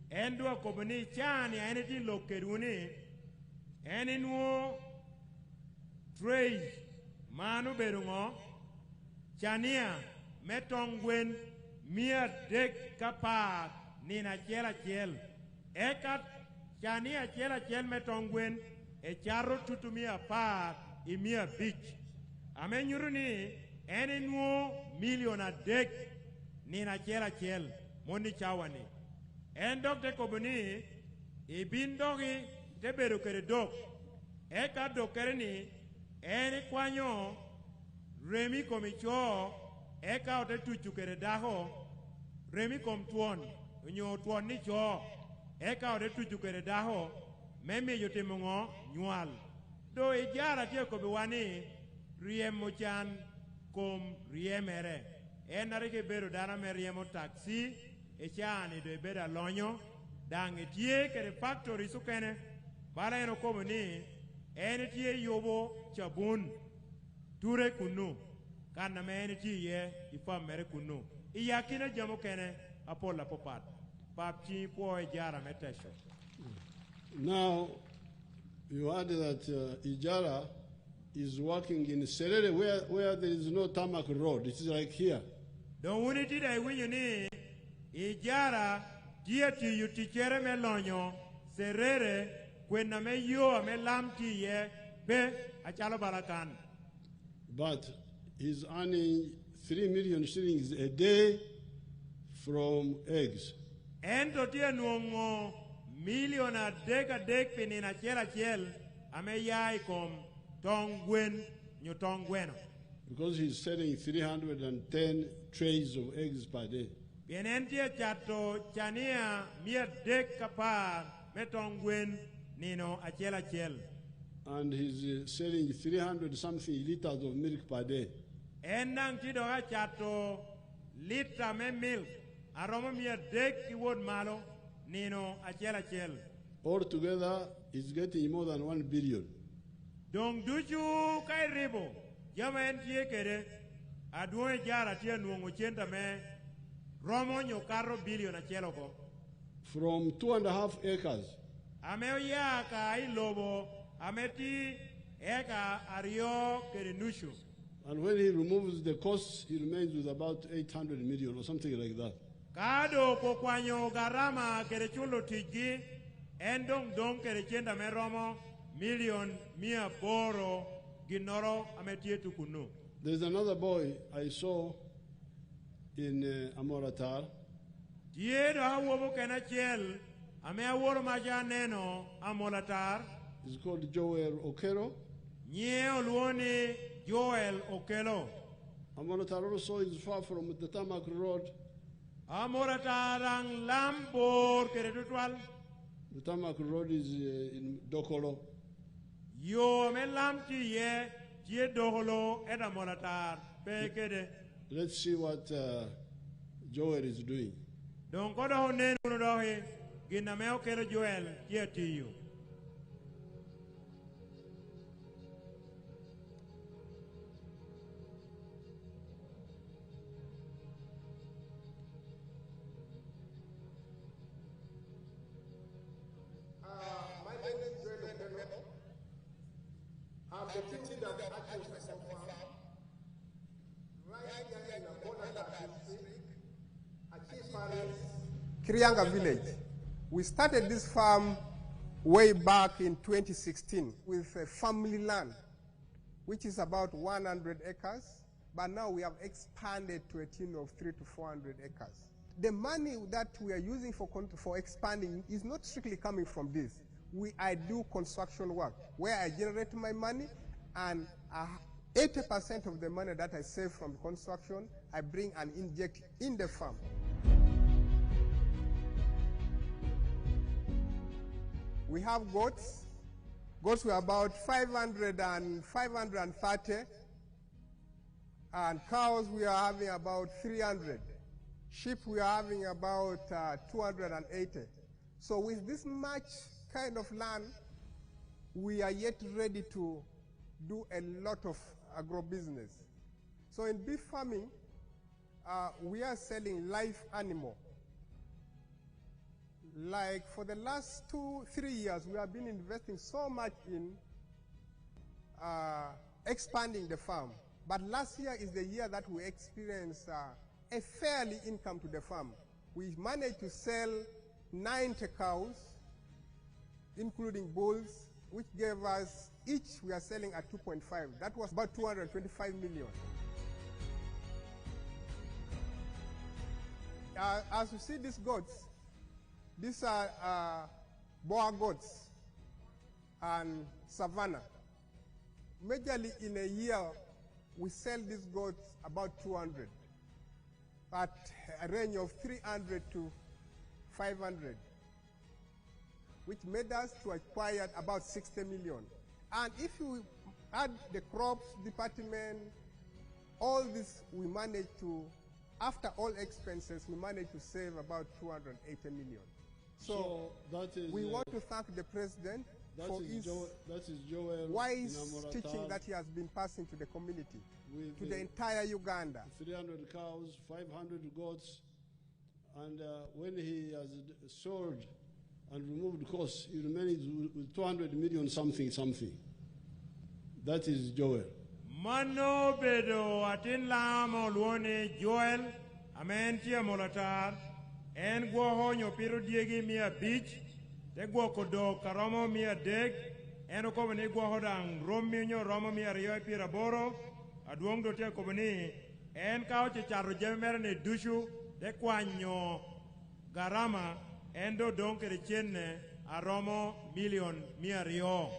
Endua kobani chani, eneti lokeruni, eni nuo trays, manu berungo, chania, metongwen, mia dek kapa, nina chiel. Eka chania chiel metongwen, e charo tutumia pa, imia beach. Ame nyuruni, eni nuo miliona dek, nina chiel, moni chawani. Endok te kobani, ibindogi, te beru kere dok. Eka dokere ni, eni kwanyo, remi komicho, eka ote tuchu kere daho, remi kom tuon. onyo tuon ni cho eka ode tuju kere daho memi yotimongo nyual do ijara tie ko biwani riemo chan kom riemere enare ke bedo dana me riemo taxi e chani do beda lonyo dang tie kere factory sukene bara eno komo ni ene tie yobo chabun ture kunu kana me ene tie ifam mere kunu iyakina jamo kene apola popat papchi po ijara metesho. Now you add that Ijara is working in Serere where there is no tarmac road. It is like here. Don't want it when you need Ijara, dear to you, teacher melonio, Serere, when a me yo, a me lamti ye, be a chalabarakan. But he's earning 3 million shillings a day from eggs. And to dear no million a dek pin a chel, a me yai com, tong gwen, new tong bueno. Because he's selling 310 trays of eggs per day. Bienentia chato chania mia dek kapar metong gwen nino achel. And he's selling 300 something liters of milk per day. Endang tido chato liter me milk aroma mia dek iwod malo nino achel. Altogether, he's getting more than 1 billion. Dong duchu kai ribo. Jama entie kere aduwe jara tia nuongo chenta me romo nyo carro billion achelo ko. From 2.5 acres. Ameo ya ka ilobo ameti eka ario kere nushu. And when he removes the costs, he remains with about 800 million or something like that. Kado ko kwanyo garama kere chulo tiji endong dong kere chenta me romo million mia boro ginoro ametie tukunu. There's another boy I saw in Amoratar. Tiedo hawobo kena chel ame aworo maja neno Amoratar. He's called Joel Okero. Nye oluoni Joel Okelo. Amoratar also is far from the tarmac road. Amoratar ang lambor kere tutwal. The tarmac road is in Dokolo. Yo me lamti ye tie doholo eda Amoratar pekede. Let's see what Joel is doing. Don kodo honen unodohe gina me okelo Joel tie tiyo. My name is Joel Okelo. I'm the deputy that actually myself right here in the border district, Krianga village. We started this farm way back in 2016 with a family land, which is about 100 acres, but now we have expanded to a team of 300 to 400 acres. The money that we are using for expanding is not strictly coming from this. I do construction work where I generate my money, and 80% of the money that I save from construction, I bring and inject in the farm. We have goats. Goats were about 530, and cows we are having about 300. Sheep we are having about 280. So with this much kind of land, we are yet ready to do a lot of agro-business. So in beef farming, we are selling live animal. Like for the last 2-3 years, we have been investing so much in expanding the farm. But last year is the year that we experienced a fairly income to the farm. We managed to sell 90 cows, including bulls, which gave us, each we are selling at 2.5. That was about 225 million. As you see these goats, these are Boer goats and Savannah. Majorly in a year, we sell these goats about 200, at a range of 300 to 500, which made us to acquire about 60 million. And if you add the crops department, all this we managed to, after all expenses, we managed to save about 280 million. So that is, we want to thank the president for his wise teaching that he has been passing to the community, to the entire Uganda. 300 cows, 500 goats, and when he has sold and removed costs, he remains with 200 million something. That is Joel. Mano bedo atin lamo luone Joel, amen tia molatar, en gwo honyo piru diegi mia beach, te gwo kodo karomo mia deg, en okobani gwo hodang rominyo romo mia rio pira boro, aduong do te kobani, en kao che charro jemer ne dushu, te kwanyo garama, en do donke de chenne, aromo million mia rio.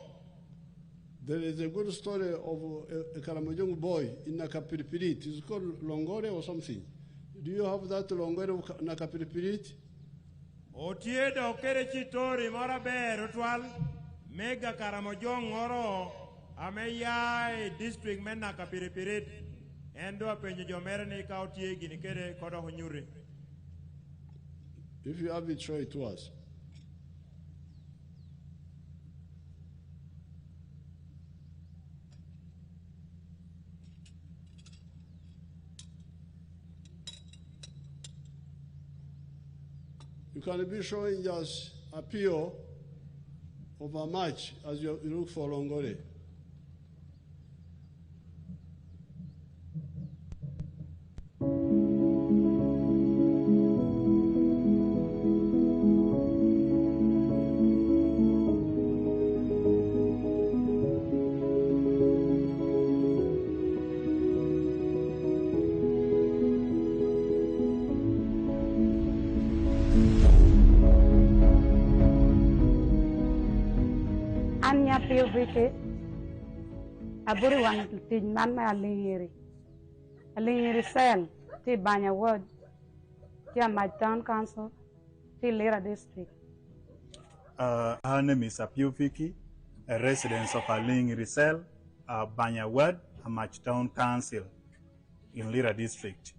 There is a good story of a Karamojong boy in Nakapiripirit. It's called Longore or something. Do you have that Longore of Nakapiripirit? Otie do kere chitori mora ber utwal mega Karamojong oro ameya district men Nakapiripirit endo apenyo jomere ni ka otie gini kere kodo honyuri. If you have it, show it to us. You can be showing just a PO of a match as you look for Longore. Vike aburi wan tin man ma alingiri sel ti Banya ward ti my town council ti Lira district. Her name is Apio Viki, a resident of Alingiri Cell, Banya ward, Amach Town Council in Lira district.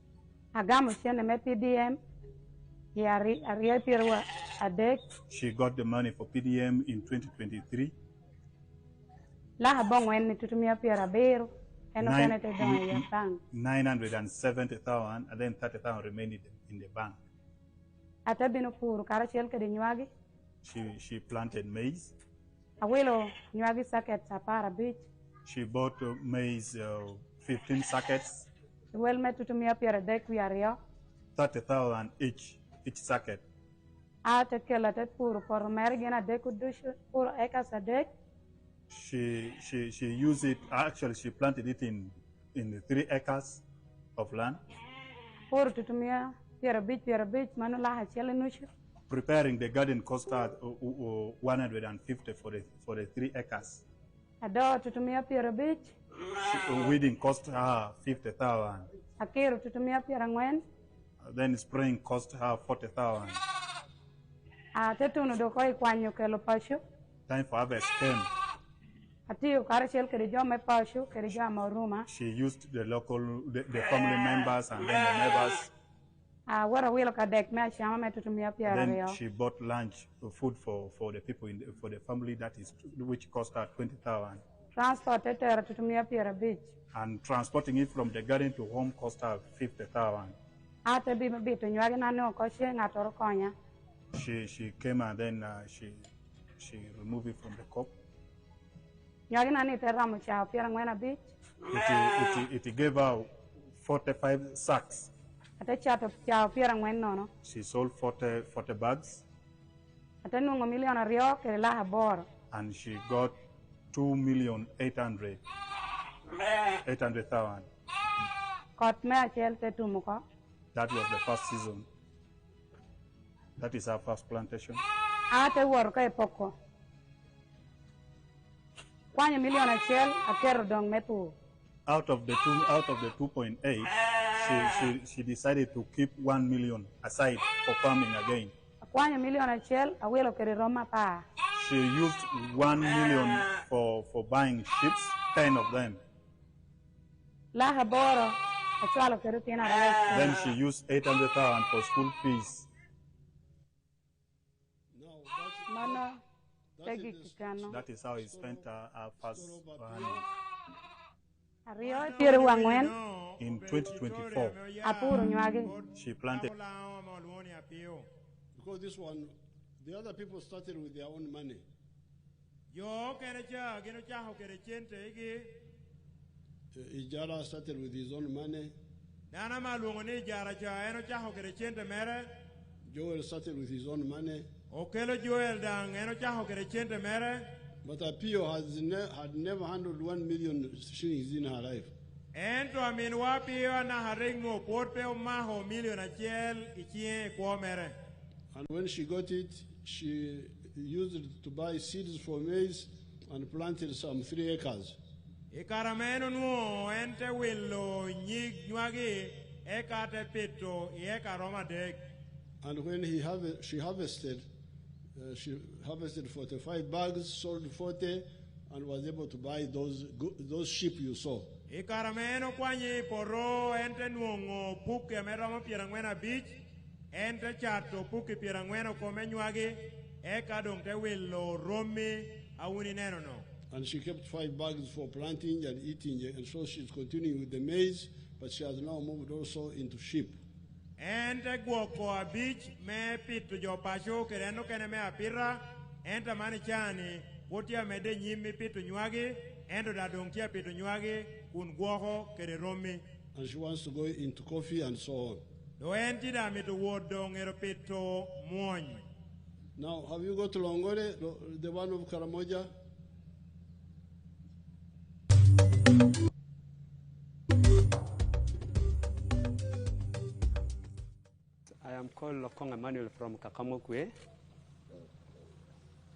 Agamu siene me PDM she got the money for PDM in 2023. Laha bongo eni tutumia pia beru eno penete dongo ya bank 970,000 and then 30,000 remained in the bank. Atabino puru kara chelke de nyuagi. She planted maize. Awilo nyuagi sacket sapara beach. She bought maize 15 sackets. Well me tutumia pia dek we are 30,000 each sacket. Ate kela te puru por mergena deku dushu puru eka sadek. She used it, actually she planted it in the 3 acres of land. Preparing the garden cost her 150 for the 3 acres. Weeding cost her 50,000. Then spraying cost her 40,000. Time for harvest came. She used the family members and then the neighbors. Then she bought lunch, food for the people for the family, that is which cost her 20,000. And transporting it from the garden to home cost her 50,000. She came and then she removed it from the cup. It gave her 45 sacks. She sold 40 bags. And she got 2,800,000. That was the first season. That is our first plantation. Out of the 2.8, she decided to keep 1 million aside for farming again. Aquanya million achel, awelo kere Roma pa. She used 1 million for buying ships, 10 of them. La haboro, achwalo kere tina rest. Then she used 800,000 for school fees. Mana, that is how he spent her first money. In 2024, she planted. Because this one, the other people started with their own money. Ijara started with his own money. Joel started with his own money. But Apio had never handled 1 million shillings in her life. And when she got it, she used it to buy seeds for maize and planted some 3 acres. And when she harvested 45 bags, sold 40, and was able to buy those sheep you saw. And she kept 5 bags for planting and eating, and so she's continuing with the maize, but she has now moved also into sheep. And guoko beach me pitu jo pasho kereno kene me apira enta manichani wotia mede nyimi pitu nywagi endo da donkia pitu nywagi kun guoko kere romi. And she wants to go into coffee and so on. Do enti da mitu wodong ero pitu mwony. Now, have you got Longore, the one of Karamoja? I am called Lokong Emmanuel from Kakamukwe,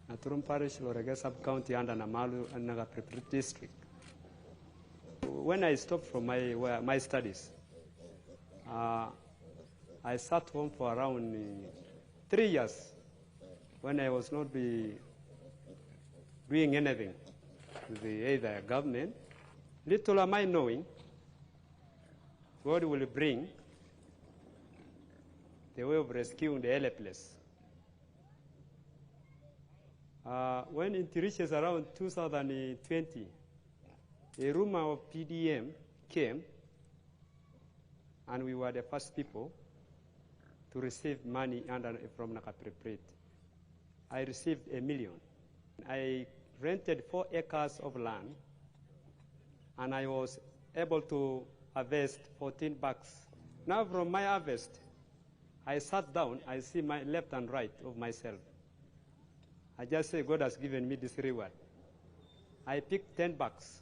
Naturum Parish, Lorege Sub-County, under Namalu and Nagaprepri District. When I stopped from my studies, I sat home for around 3 years when I was not doing anything with either government. Little am I knowing, God will bring the way of rescuing the helpless. When it reaches around 2020, a rumor of PDM came, and we were the first people to receive money from Nakaprepret. I received $1 million. I rented 4 acres of land, and I was able to harvest 14 bags. Now from my harvest, I sat down, I see my left and right of myself. I just say, God has given me this reward. I picked 10 bags.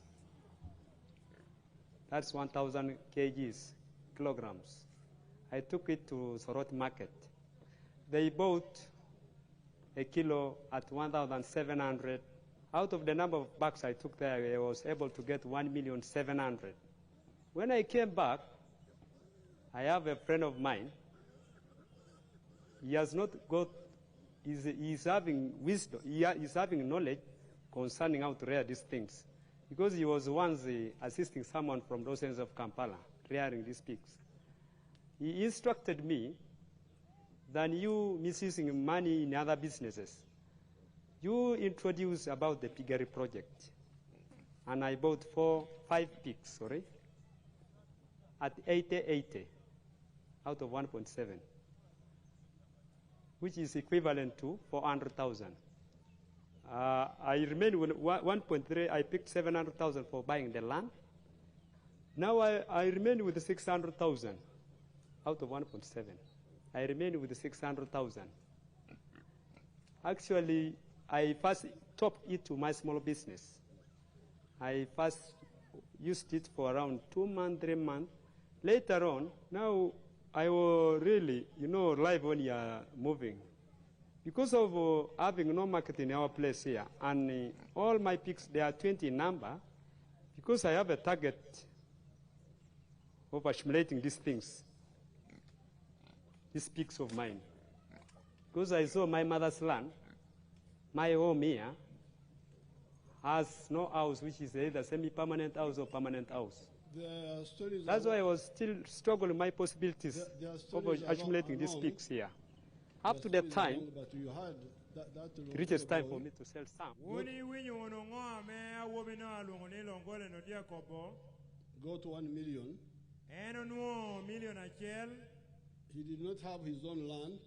That's 1,000 kilograms. I took it to Sorot Market. They bought a kilo at 1,700. Out of the number of bags I took there, I was able to get 1,700,000. When I came back, I have a friend of mine. He has not got, he's having wisdom, he's having knowledge concerning how to rear these things. Because he was once assisting someone from those ends of Kampala, rearing these pigs. He instructed me, than you misusing money in other businesses, you introduce about the piggery project. And I bought 5 pigs, at 80 out of 1.7. which is equivalent to 400,000. I remain with 1.3. I picked 700,000 for buying the land. Now I remain with 600,000 out of 1.7. I remain with 600,000. Actually, I first topped it to my small business. I first used it for around 2 months, 3 months. Later on, now I will really, live when you are moving. Because of having no market in our place here, and all my pigs, they are 20 in number, because I have a target of accumulating these things, these pigs of mine. because I saw my mother's land, my home here, has no house, which is either semi-permanent house or permanent house. That's why I was still struggling my possibilities of accumulating these pigs here. Up to that time, it reaches time for me to sell some. Go to 1 million. He did not have his own land.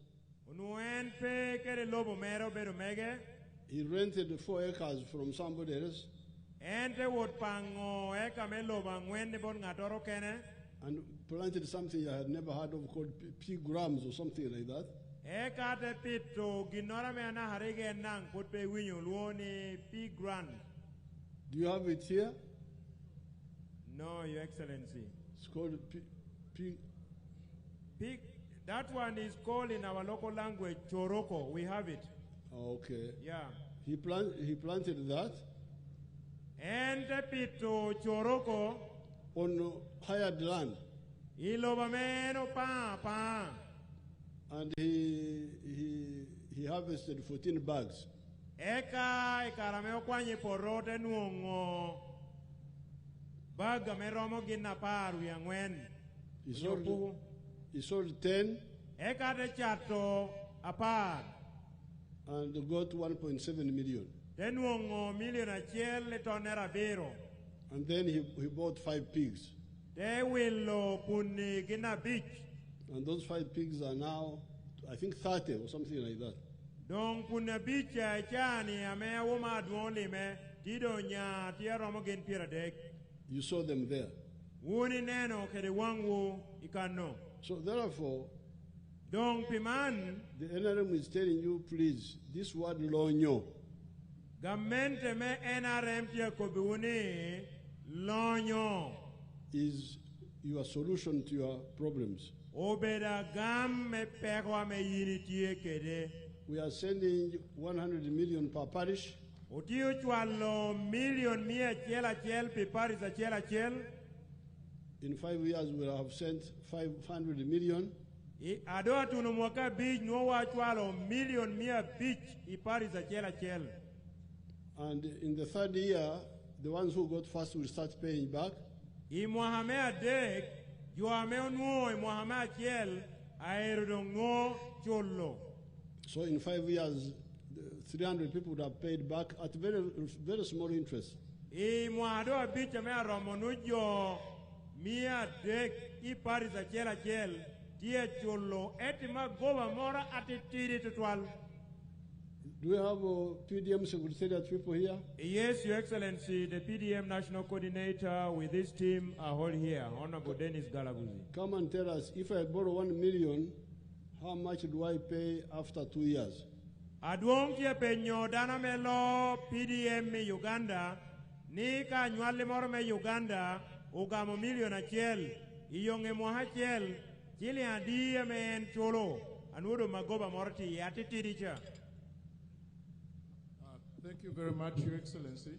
He rented 4 acres from somebody else. And planted something I had never heard of called pea grams or something like that. Do you have it here? No, Your Excellency. It's called pea. That one is called in our local language choroko. We have it. Okay. Yeah. He planted that. And pito choroko on hired land. And he harvested 14 bags. He sold 10 and got 1.7 million. And then he bought 5 pigs. And those 5 pigs are now, I think, 30 or something like that. You saw them there. So therefore, the NRM is telling you, please, this word lonyo is your solution to your problems. We are sending 100 million per parish. In 5 years, we will have sent 500 million. And in the 3rd year, the ones who got first will start paying back. So in 5 years, 300 people would have paid back at very, very small interest. Do we have PDM Secretariat people here? Yes, Your Excellency, the PDM National Coordinator with his team are all here. Honorable Dennis Galaguzi. Come and tell us, if I borrow 1 million, how much do I pay after 2 years? Adwongtie penyo dana melo PDM me Uganda, ni ka nywale moro me Uganda, ugamo million achiel, iyonge mohachiel, chili adiye men cholo, anudo magoba morti yati tiricha. Thank you very much, Your Excellency.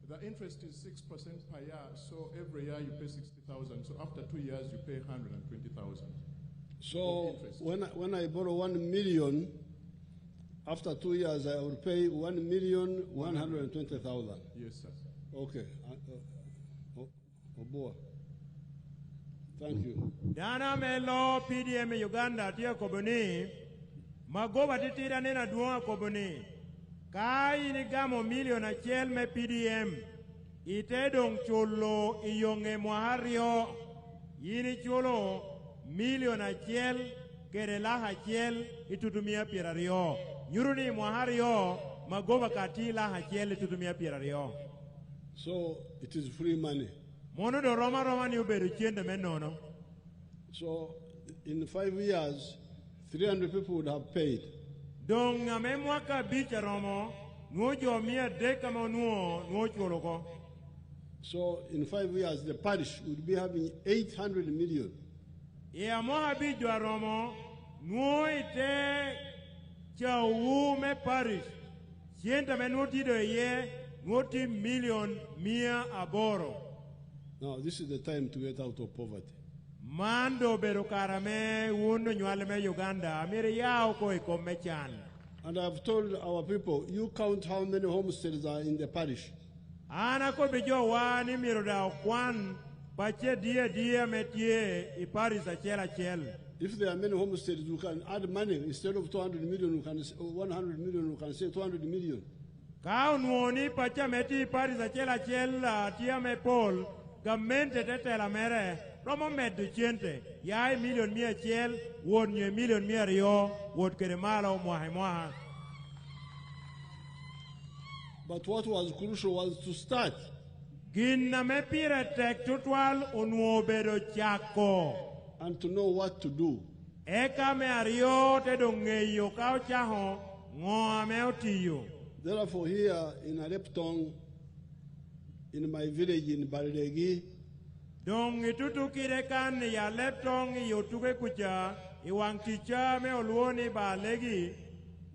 The interest is 6% per year, so every year you pay 60,000. So after 2 years, you pay 120,000. So when I borrow 1 million, after 2 years, I will pay 1,120,000. Yes, sir. Okay. Boy. Thank you. Dana melo PDM Uganda tia koboni, magoba titira nena duwa koboni. Kai ni gamo million achiel me PDM, ite dong chulo iyonge mohario, yini chulo million achiel kere laha achiel itutumia pirario. Nyuruni mohario magoba kati laha achiel itutumia pirario. So it is free money. Mono do Roma ni uberu chiende menono. So in 5 years, 300 people would have paid. Dong ngame mwaka bicha Romo, nuojo mia deka nuo chuloko. So in 5 years, the parish would be having 800 million. Ia moha bijo Romo, nuo ite chawu me parish. Chienta menuti do ye, nuoti million mia aboro. Now, this is the time to get out of poverty. Mando berukarame wundo nyualme Uganda. Amiri yao ko ikomechan. And I've told our people, you count how many homesteads are in the parish. Ana ko bijo wani miruda kwan pache dia metie ipari sa chela chel. If there are many homesteads, you can add money. Instead of 200 million, you can 100 million, you can say 200 million. Ka nuoni pacha meti ipari sa chela chel tia me pol gamente tete la mere romo medu chente yai million mia chel won nye million mia rio wot kere mala o mwaha. But what was crucial was to start. Ginna me pire tek tutwal unuo bedo chako. And to know what to do. Eka me ario te dongeyo kao chaho ngoa me otiyo. Therefore here in Areptong, in my village in Baldegi, dong itutu kirekan ya Leptong yotuke kucha iwang ticha me oluoni Baldegi.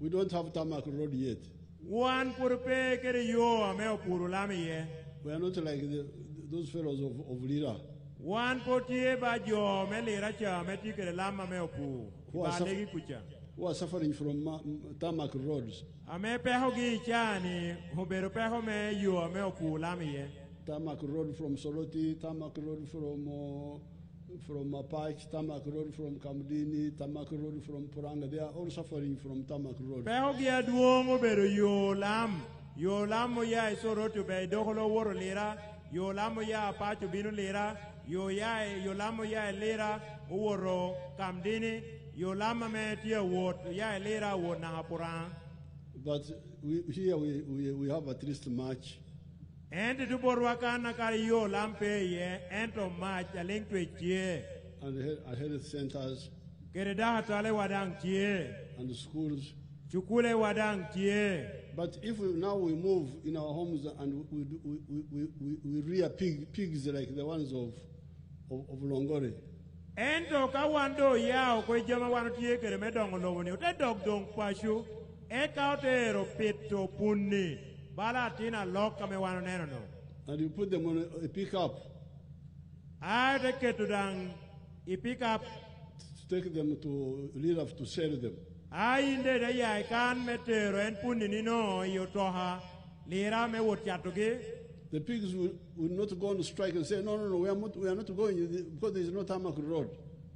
We don't have tarmac road yet. One purpe kere yo me opurulami ye. We are not like those fellows of Lira. One potie ba jo me lira cha me tikere lama me opu. Baldegi kucha. Who are suffering from tarmac roads. Ame peho gi chani hubero peho me yo me opulami ye. Tarmac road from Soroti, tarmac road from Mapach, tarmac road from Kamdini, tarmac road from Puranga. They are all suffering from tarmac road. Peho gi aduongo bero yo lam mo ya Soroti be doholo woro lira, yo lam mo ya Apache binu lira, yo lam mo ya lira woro Kamdini, yo lam me tia wot ya lira wot na Puranga. But here we have at least March. And to Borwakana Kariyo Lampe ye, and to March a link to it ye. And health centers. Gereda Tale Wadang ye. And schools. Chukule Wadang ye. But if now we move in our homes and we rear pigs like the ones of Longore. And to Kawando Yao, Kojama Wanatie Keremedong Lovoni, that dog don't pashu. Ekautero pito punni balatina loka me wano neno. And you put them on a pickup. I take to dang a pickup. Take them to Lira to sell them. I indeed I can metero and punni no yotoha Lira me what yatoge. The pigs will not go on strike and say no, we are not going because there is no tarmac road.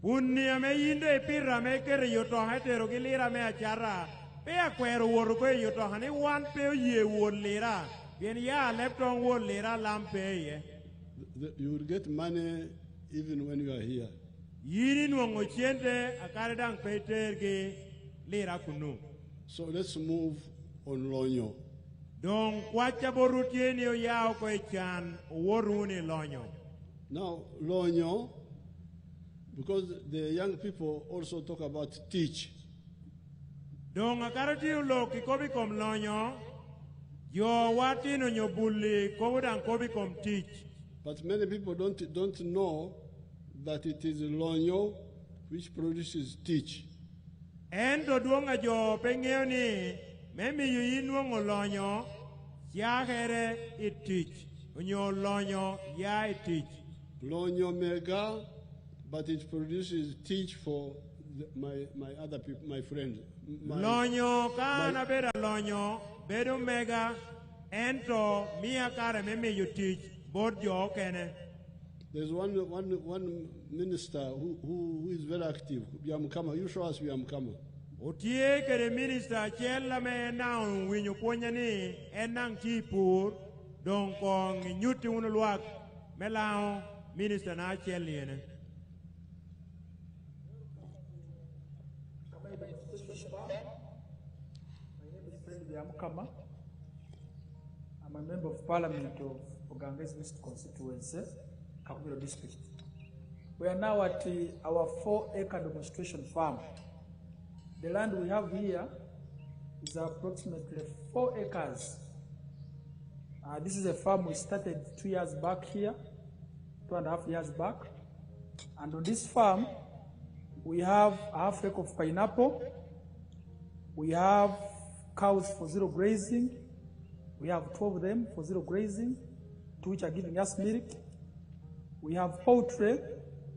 Punni me inde pirra me kere yotoha tero Lira me achara. Pea kwero woro kwe yoto hani wan peo ye won lira. Bien ya Leptong won lira lampe ye. You will get money even when you are here. Yini nwongo chiente akaredang peterge lira kunu. So let's move on Lonyo. Don kwacha borutieni o yao kwe chan woruni Lonyo. Now Lonyo, because the young people also talk about teach. Dong akarati ulo kikobi kom Lonyo, yo wati no nyobuli kobudan kobi kom teach. But many people don't know that it is Lonyo which produces teach. Endo duonga jo pengeoni, memi yu inuongo Lonyo, ya here it teach. Unyo Lonyo ya it teach. Lonyo mega, but it produces teach for my other people, my friends. Lonyo kana beda Lonyo bedo mega ento mia kare meme you teach both jo kene. There's one minister who is very active. Biamkama, you show us Biamkama. Otie kere minister chela me naun winyo ponya ni enang chipur don kong nyuti unuluak melao minister na cheli ene. I'm a member of parliament of Oganges East constituency, Kakubiro district. We are now at our 4-acre demonstration farm. The land we have here is approximately 4 acres. This is a farm we started 2 years back here, 2.5 years back. And on this farm, we have a half acre of pineapple. We have cows for zero grazing. We have 12 of them for zero grazing, 2 which are giving us milk. We have poultry,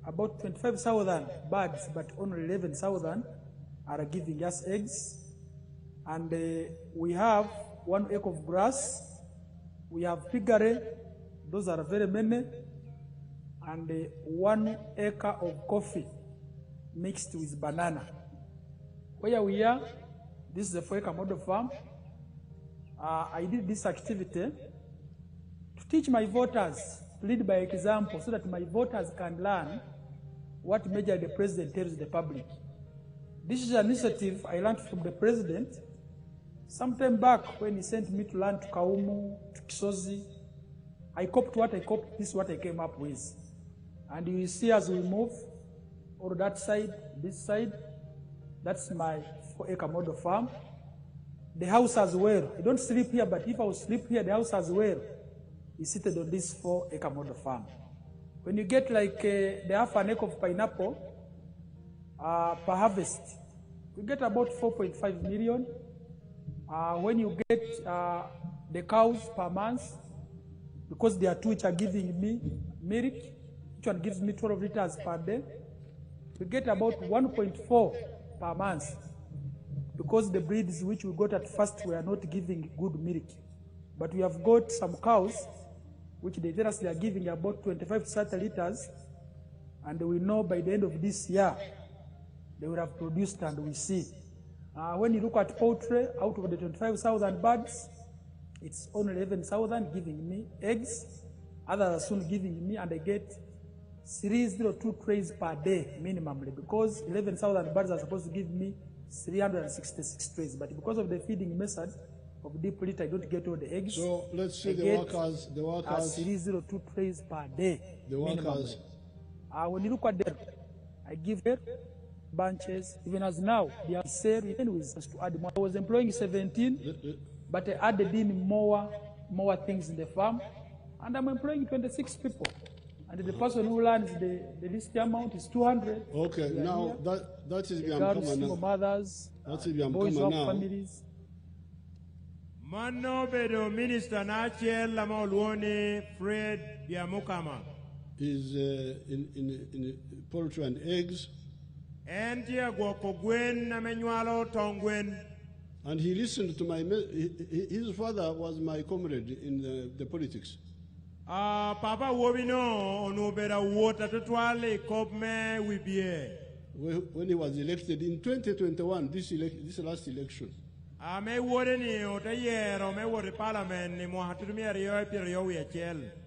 about 25,000 birds, but only 11,000 are giving us eggs. And we have 1 acre of grass. We have piggery, those are very many. And 1 acre of coffee mixed with banana. Where we are, this is a 4-acre model farm. I did this activity to teach my voters, to lead by example, so that my voters can learn what measure the president tells the public. This is an initiative I learned from the president sometime back when he sent me to learn to Kaumu, to Kisozi. I copied what I copied, this is what I came up with. And you will see as we move, or that side, this side, that's my 4-acre model farm. The house as well. I don't sleep here, but if I would sleep here, the house as well is seated on this 4-acre model farm. When you get like the half an acre of pineapple per harvest, you get about 4.5 million. When you get the cows per month, because there are 2 which are giving me milk, each one gives me 12 liters per day, we get about 1.4 per month, because the breeds which we got at first were not giving good milk. But we have got some cows which they tell us they are giving about 25 to 30 liters, and we know by the end of this year they will have produced, and we see. When you look at poultry, out of the 25,000 birds, it's only 11,000 giving me eggs. Others are soon giving me, and I get 302 trays per day minimally, because 11,000 birds are supposed to give me 366 trays. But because of the feeding method of deep litter, I don't get all the eggs. So let's see the workers. 302 trays per day. The workers. When you look at them, I give them bunches. Even as now, they are selling with us to add more. I was employing 17, but I added in more things in the farm, and I'm employing 26 people. And the person who learns the least amount is 200. Okay, now that is single mothers, boys who have families. Manobedo Minister Nachiel Lamaoluoni Fred Biamukama is in poultry and eggs. And he listened to my. His father was my comrade in the politics. Papa Wobino onubera water tutwale kopme wibie. When he was elected in 2021, this last election.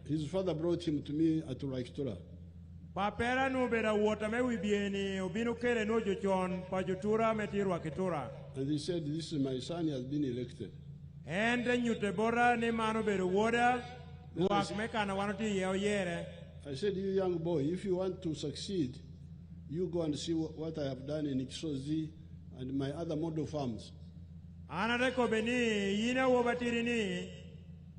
His father brought him to me at Raiktura. Papera nubera water me wibieni obinu kere no jochon pajutura metirwa kitura. And he said, "This is my son, he has been elected." And then you tebora ne mano beru water. I said, "You young boy, if you want to succeed, you go and see what I have done in Ikisozi and my other model farms." Anadeko beni yina wobatirini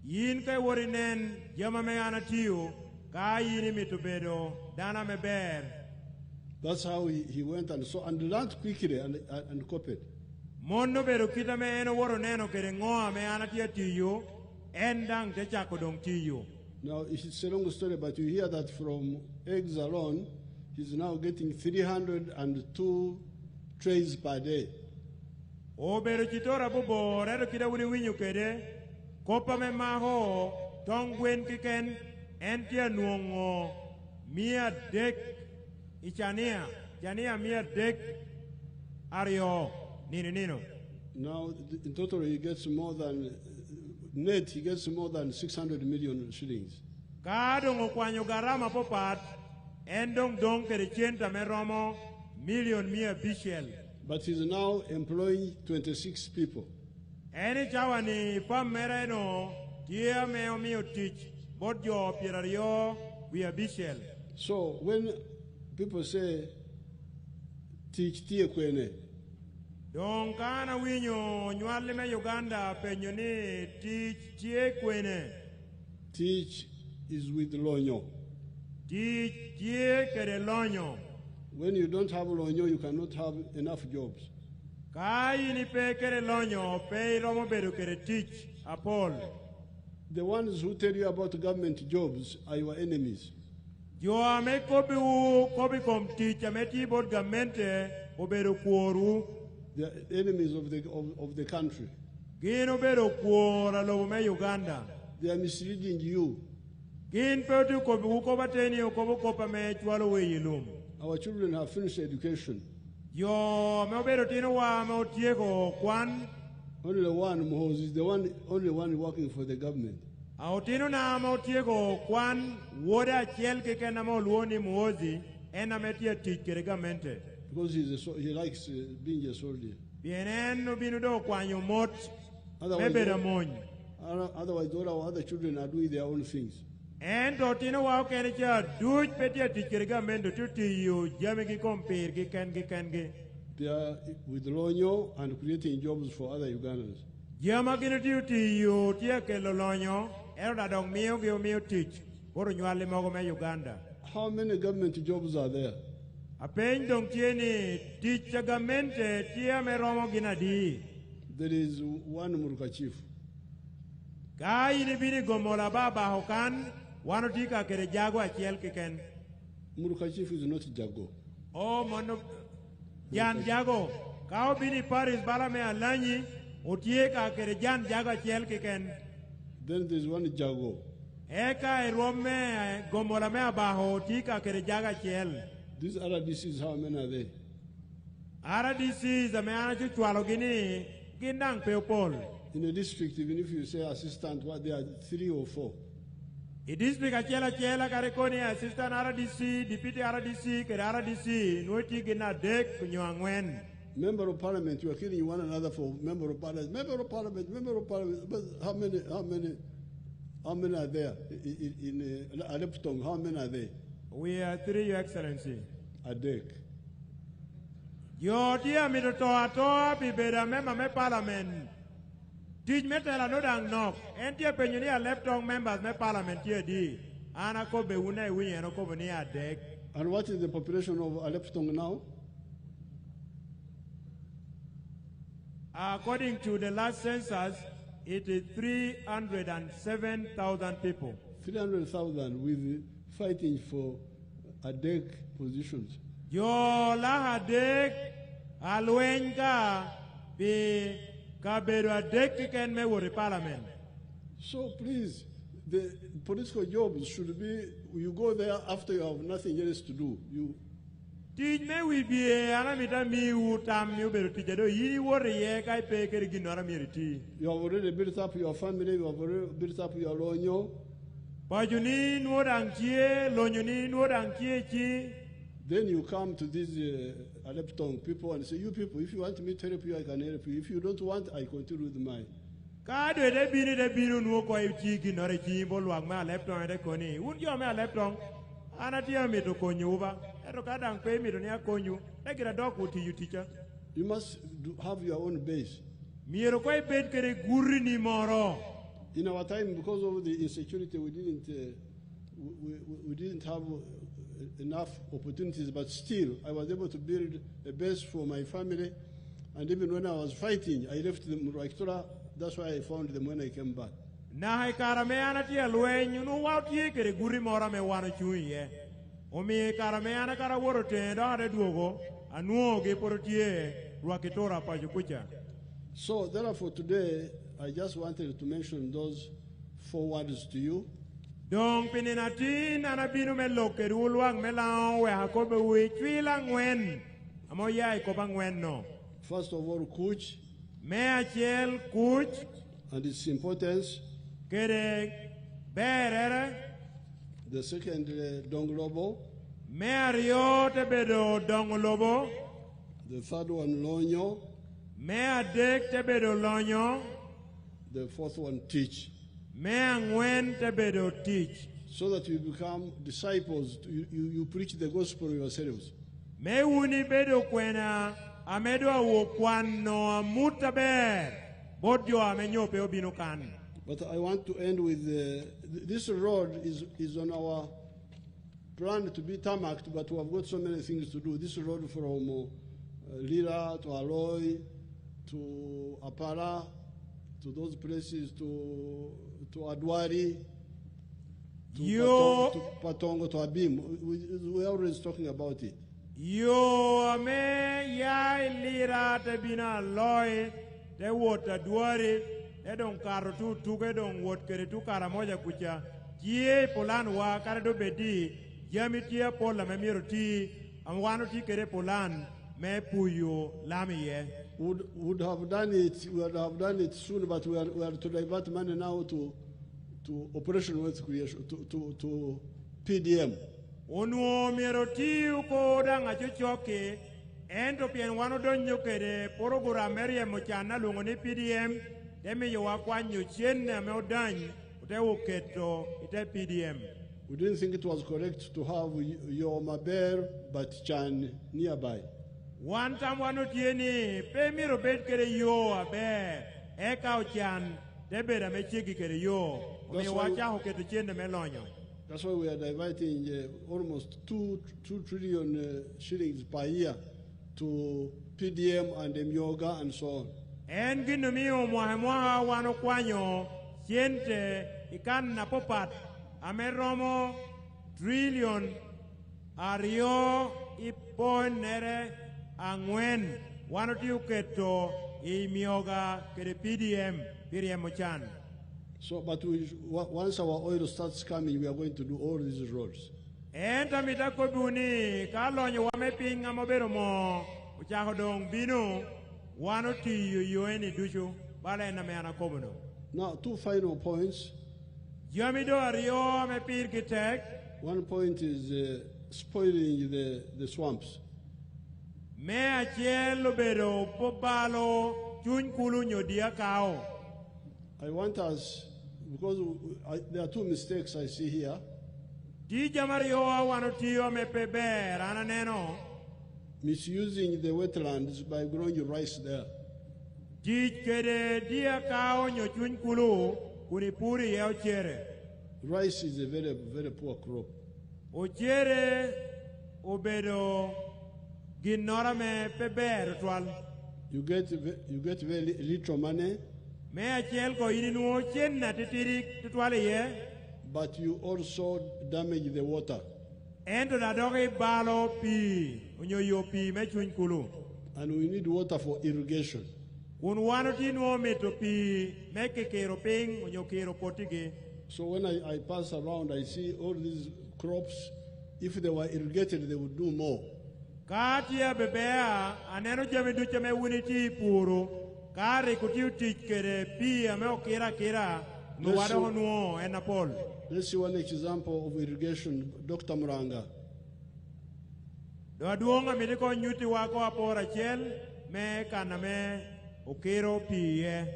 yin kai worinen yama me anatiu ka yini mitubedo dana meber. That's how he went and saw and learned quickly and copied. Mondo beru kita me eno woro neno kere ngoa me anatia tiyo. Now, it's a long story, but you hear that from eggs alone, he's now getting 302 trays per day. Kopa me maho, tongwen kiken, entia nuongo, mia dek, ichania, jania mia dek, ario, nino. Now, in total, he gets more than, net, he gets more than 600 million shillings. Kadongo kwanyo garama popat, endong dong kerechenta meromo, million mia bishel. But he's now employing 26 people. Any chawani pam mereno, tia meo mio teach, bodjo pirario, we are bishel. So when people say, teach tia kwene, Don kana winyo nywali me Uganda penyoni teach tie kwene. Teach is with lonyo. Teach tie kere lonyo. When you don't have lonyo, you cannot have enough jobs. Kai ni pe kere lonyo pe romo beru kere teach apol. The ones who tell you about government jobs are your enemies. Jo ame kobi u kobi kom teach ameti bod gamente obedo kuoru. They are enemies of the country. Gin obedo kuora lobo me Uganda. They are misleading you. Gin petu kobi u kobateni o kobo kopa me chwalo we yilum. Our children have finished education. Jo me obedo tino wa me otieko kwan. Only one Moses is the only one working for the government. Aotino na me otieko kwan woda chiel keke na mo luoni muozi ena metia tich kere gamente. Because he likes being a soldier. Bienen no binu do kwanyo mot. Otherwise, all our other children are doing their own things. And Totino wow can it do petia teacher government to you, Jamiki compare, Gikan. They are with Lonyo and creating jobs for other Ugandans. Yamagin to you, Tiake Lolonyo, Erda dong mio give me teach, or Nuali Mogome Uganda. How many government jobs are there? A pain don't tieni, teach a government, Tia Meromo Ginadi. There is one Muruka chief. Kai ni bini gomola baba hokan, one tika kere jago a chiel kiken. Muruka chief is not Jago. Oh, mono Jan Jago. Kao bini Paris balame alani, utieka kere Jan Jago a chiel kiken. Then there's one Jago. Eka erome gomola me abaho tika kere jaga chiel. These RDCs, how many are they? RDCs, a man to Chualogini. In a district, even if you say assistant, what they are 3 or 4. A district, Achela Careconi, assistant RDC, deputy RDC, RDC, Nutigina Dek, Kunyangwen. Member of Parliament, you are killing one another for member of Parliament. Member of Parliament. But how many are there in Aleptong? How many are there? We are 3, Your Excellency. A Dek. Yo dia mi to bi beda me parliament. Did me tell no dang knock. Entia penyuni a Leptong members me parliament here di. Ana ko be una wi eno ko bani a dek. And what is the population of Leptong now? According to the last census, it is 307,000 people. 300,000 with fighting for a dek positions. Yo la dek alwenga be kabero dek can me wori parliament. So please, the political jobs should be you go there after you have nothing else to do. You Teach me we be anamita mi utam you better teach you worry ye kai pe kere ginora miriti. You have already built up your family, you have already built up your lonyo. Pajuni no dankie, lonyuni no dankie chi. Then you come to these Aleptong people and say, you people, if you want me to help you, I can help you. If you don't want, I continue with mine. Ka de binu no ko chi ginora chi bolwang ma Aleptong de koni. Wun yo me Aleptong. Anatia me to konyuba. Erokadang pay me to near konyu. Take a dog with you, teacher. You must have your own base. Miro koi bed kere guri ni moro. In our time, because of the insecurity, we didn't have enough opportunities, but still, I was able to build a base for my family. And even when I was fighting, I left them Muraktura. That's why I found them when I came back. Na karame anati alwen you know what ye kere guri mora me wana chui ye. Omi karame ana kara woro te da re duogo anuo ge porotie ruakitora pa jukucha. So therefore today I just wanted to mention those 4 words to you. Dong pininatin anabinu me loke ruwang me lao we hakobe we chwilang wen. Amo yai kopang wen no. First of all, Kuch. Me achiel Kuch. And its importance. Kere berere. The second, Donglobo. Me ario te bedo Donglobo. The third one, Lonyo. Me adek te bedo Lonyo. The fourth one, Teach. Me angwen te bedo Teach. So that you become disciples, you preach the gospel yourselves. Me uni bedo kwena amedo wo kwano mutaber. Bodjo amenyope obino kan. But I want to end with this road is on our plan to be tarmacked, but we have got so many things to do. This road from Lira to Aloy to Apara to those places to Adwari. Patongo to Abim. We're always talking about it. Yo ame ya lira te bina loy te wota duari te don karo tu ke don wot kere tu kara moja kucha kie polan wa kare do bedi yami tia pola me miro ti amwano ti kere polan me puyo lami ye. Would have done it. We would have done it soon, but we are to divert money now to operational wealth creation to PDM. Onuo miro ti ko danga chochoke ento pien wano don nyokere program area mochana lungo ni PDM demi yo wakwanyo chen na me odany ute uketo ite PDM. We didn't think it was correct to have your Maber but Chan nearby. One time wano tieni pe miro bet kere yo abe eka ochan debeda me chiki kere yo me wacha uketo chen na me lonyo. That's why we are diverting almost 2 trillion shillings per year to PDM and Myoga and so on. En gino miyo mwaha wano kwanyo siente ikan na popat ameromo trillion ario ipon nere angwen wano tiuketo I Myoga kere PDM mochan. So, but once our oil starts coming, we are going to do all these roads. Enta mitako buni kalonyo wame pinga mobero mo uchako dong binu wano tiyo yoeni dushu bala ena me anakobono. Now, 2 final points. Yamido ario me pir kitek. One point is spoiling the swamps. Me achielo bero pobalo chun kulu nyodia kao. I want us, because there are 2 mistakes I see here. Misusing the wetlands by growing rice there. Rice is a very, very poor crop. You get very little money. But you also damage the water. And we need water for irrigation. So when I pass around, I see all these crops. If they were irrigated, they would do more. Kare kutiu tikere pia me okira nuwado nuo enapol. Let's see one example of irrigation, Dr. Muranga. Doaduonga midiko nyuti wako apora chel me kana me okiro pie.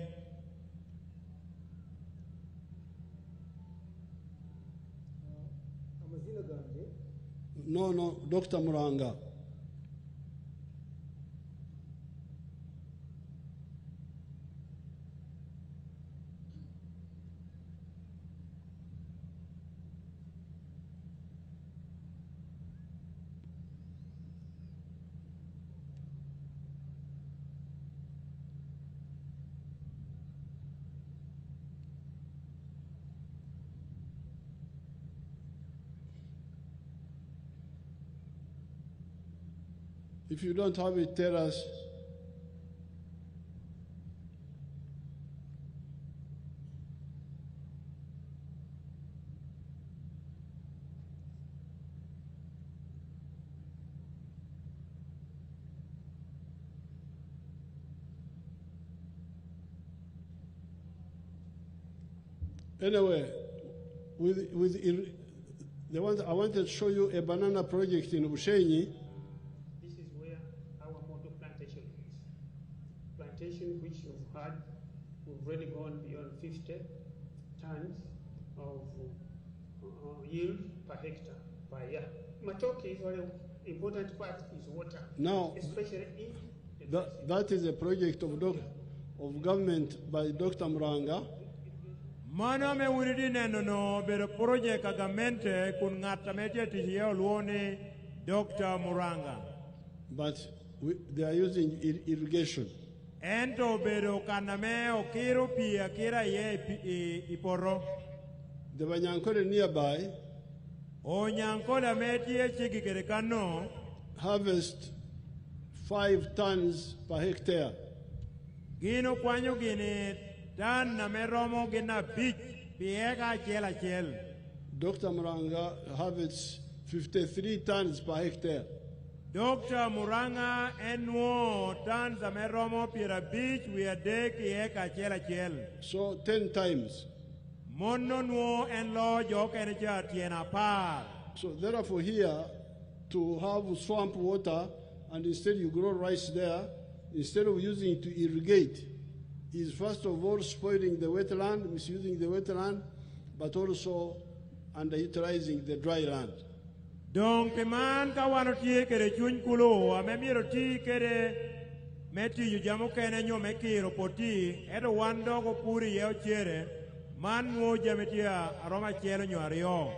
No, Dr. Muranga. If you don't have it, tell us. Anyway, I wanted to show you a banana project in Ushenyi. Which you've had, we've already gone beyond 50 tons of yield per hectare per year. Matoke is very important part is water. Now, especially in that is a project of government by Dr. Muranga. Mana me wuridi neno no bero project agamente kun ngata metia tihia luone Dr. Muranga. But they are using irrigation. Ento bero kaname okiro pia kira ye iporo. The Banyankole nearby harvest 5 tons per hectare. Gino kwanyo gini tan na meromo gina big piega chela chel. Dr. Muranga harvests 53 tons per hectare. Dr. Muranga enwo tons na meromo pira big we a day piega chela chel. So 10 times. Mono nuo en lo jok energy tiena par. So therefore here, to have swamp water and instead you grow rice there, instead of using it to irrigate, is first of all spoiling the wetland, misusing the wetland, but also underutilizing the dry land. Donc man ka wano tie kere chuny kulo amemiro ti kere meti yu jamo kene nyo mekiro poti edo wando ko puri yeo chere man nuo jametia aroma chelo nyo ario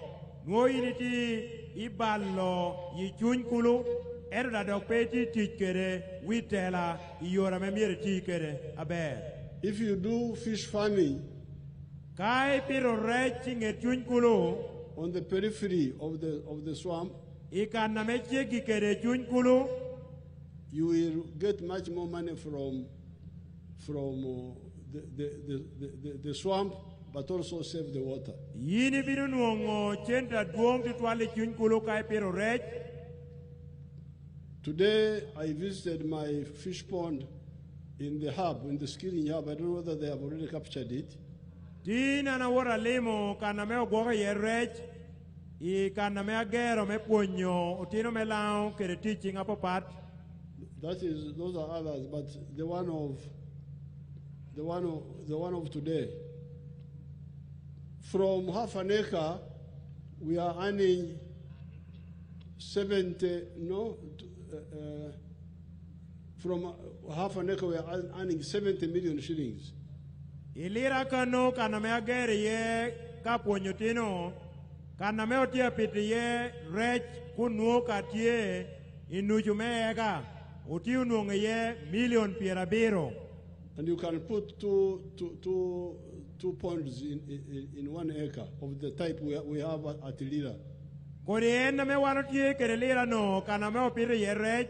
nuo initi iballo yi chuny kulo edo da dok peti ti kere witela yora memiro ti kere aber. If you do fish farming kai piro rechi nge chuny kulo on the periphery of the swamp, you will get much more money from the swamp, but also save the water. Today I visited my fish pond in the hub, in the skilling hub. I don't know whether they have already captured it. I kaname agero me puonyo otino me lao kere teaching apopat. That is, those are others, but the one of today. From half an acre, we are earning 70. From half an acre, we are earning 70 million shillings. Ilira kano kaname agere ye kapuonyo tino. Kana me otia pitiye rech kunuo katie inujumega uti unuonge ye million pierabiro. And you can put two ponds in 1 acre of the type we have at Lira. Korienda me wanotie kere Lira no kana me opiri ye rech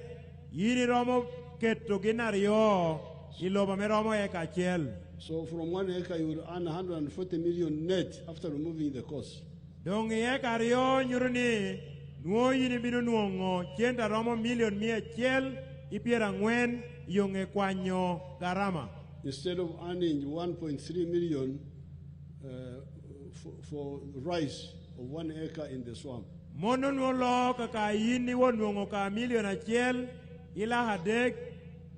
yini romo keto ginario iloba me romo eka chel. So from 1 acre you will earn 140 million net after removing the cost. Dong ye kario nyuruni nuo yini binu nuongo chenda romo million mia chel ipiera ngwen yonge kwanyo garama. Instead of earning 1.3 million for rice of 1 acre in the swamp. Mono nuolo kaka yini wo nuongo ka million achel ila hadek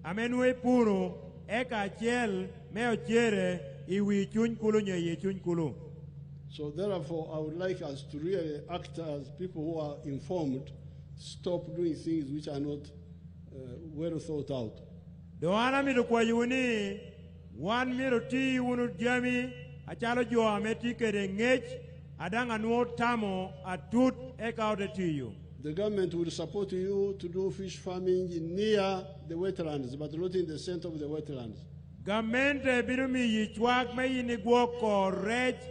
amenwe puro eka achel meo chere iwi chuny kulu nye ye chuny kulu. So therefore, I would like us to really act as people who are informed, stop doing things which are not well thought out. Doana miru kwa yuni, wan miru ti unu jami, achalo jo ameti kere ngech, adanga nuo tamo atut eka ote tiyu. The government will support you to do fish farming near the wetlands, but not in the center of the wetlands. Government biru mi yichwak me yini gwoko rech,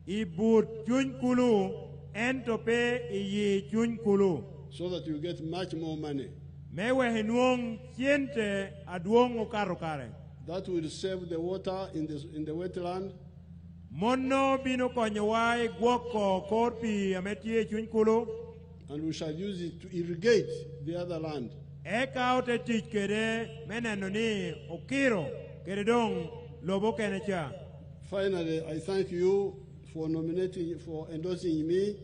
ibut chuny kulu entope iyi chuny kulu. So that you get much more money. Mewe hinuong siente aduong ukaro kare. That will save the water in the wetland. Mono bino konyewai gwoko korpi ametie chuny kulu. And we shall use it to irrigate the other land. Eka ote tich kere meneno ni okiro kere dong lobo kenecha. Finally, I thank you for endorsing me.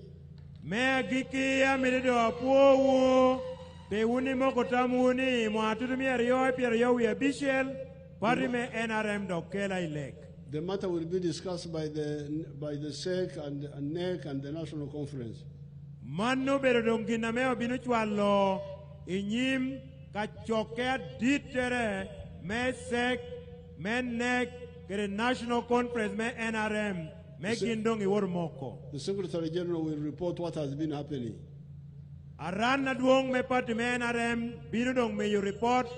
Me giki amirido apuowo te uni moko tamuni mo atutumi ariyo piero we bishel pari me NRM dokela ilek. The matter will be discussed by the SEC and NEC and the National Conference. Manu bero dongina meo binu chwalo inyim kachoke ditere me SEC me NEC kere National Conference me NRM. The Secretary General will report what has been happening. Arana duong me pati me NRM binu dong me you report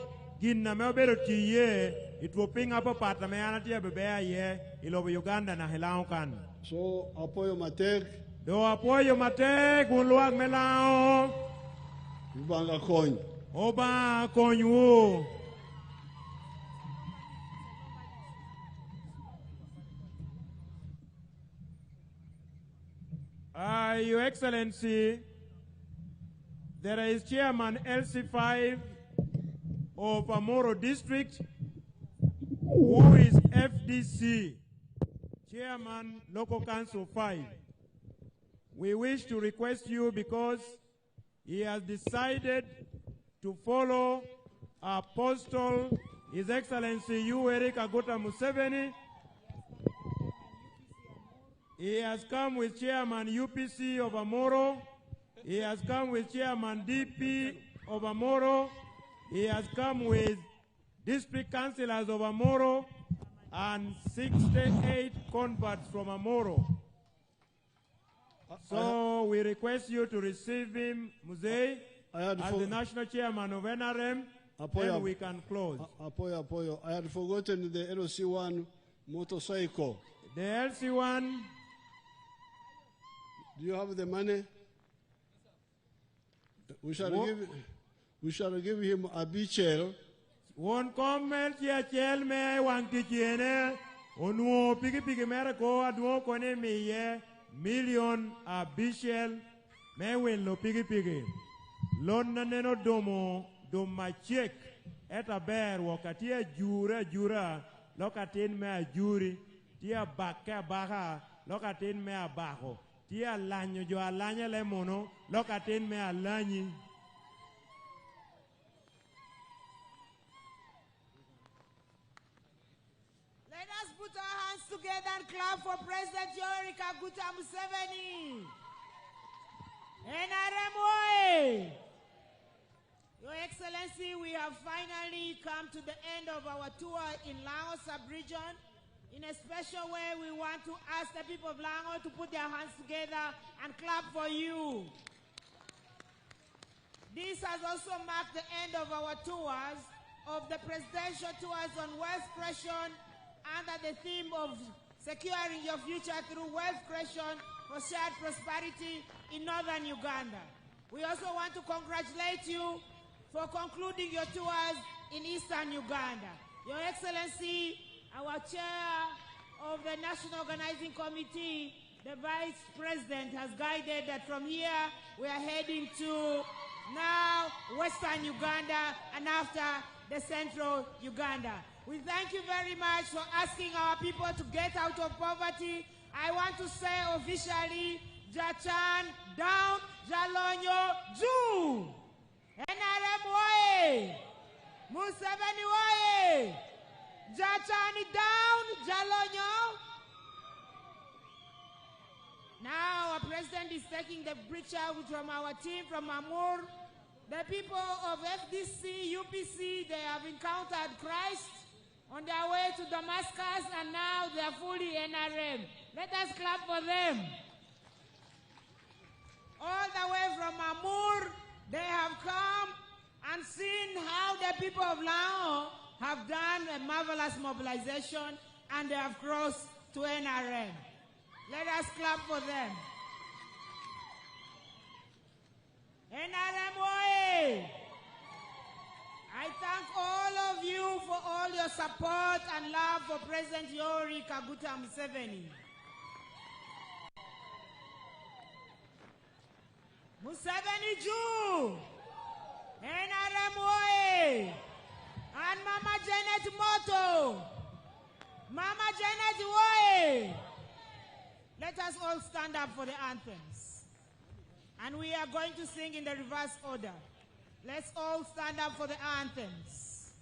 ginna me obero tiye itwoping apo pata me anatia bebea ye ilobo Uganda na helao kan. So apoyo matek. Do apoyo matek unluag melao. Ibanga kony. Oba konyu. Your Excellency, there is Chairman LC5 of Amoro District, who is FDC, Chairman Local Council 5. We wish to request you because he has decided to follow Apostle His Excellency Yoweri Kaguta Museveni. He has come with Chairman UPC of Amoro. He has come with Chairman DP of Amoro. He has come with district councillors of Amoro and 68 converts from Amoro. So we request you to receive him, Muzei, as the national chairman of NRM, and we can close. Apoyo. I had forgotten the LC1 motorcycle. The LC1. Do you have the money? We shall give him a bichel. One comment here, chel me one tichiene. Onu pigi mere ko adwo kone me million a bichel me win lo pigi. Lon na neno domo doma check eta ber wakatia jura lokatin me a juri tia baka baha lokatin me a baho. Tia lanyo jo alanya le mono lokatin me alanyi. Let us put our hands together and clap for President Yoweri Kaguta Museveni. NRM way. Your Excellency, we have finally come to the end of our tour in Lango sub-region. In a special way, we want to ask the people of Lango to put their hands together and clap for you. This has also marked the end of our tours, of the presidential tours on wealth creation under the theme of securing your future through wealth creation for shared prosperity in northern Uganda. We also want to congratulate you for concluding your tours in eastern Uganda. Your Excellency, our chair of the National Organizing Committee, the Vice President, has guided that from here we are heading to now Western Uganda and after the Central Uganda. We thank you very much for asking our people to get out of poverty. I want to say officially, Jachan down, Jalonyo Ju. NRM way. Museveni way. Jachani down, Jalonyo. Now our president is taking the preacher from our team from Amur. The people of FDC, UPC, they have encountered Christ on their way to Damascus and now they are fully NRM. Let us clap for them. All the way from Amur, they have come and seen how the people of Lango have done a marvelous mobilization and they have crossed to NRM. Let us clap for them. NRM way. I thank all of you for all your support and love for President Yoweri Kaguta Museveni. Museveni Jew. NRM way. And Mama Janet Moto. Mama Janet way. Let us all stand up for the anthems. And we are going to sing in the reverse order. Let's all stand up for the anthems.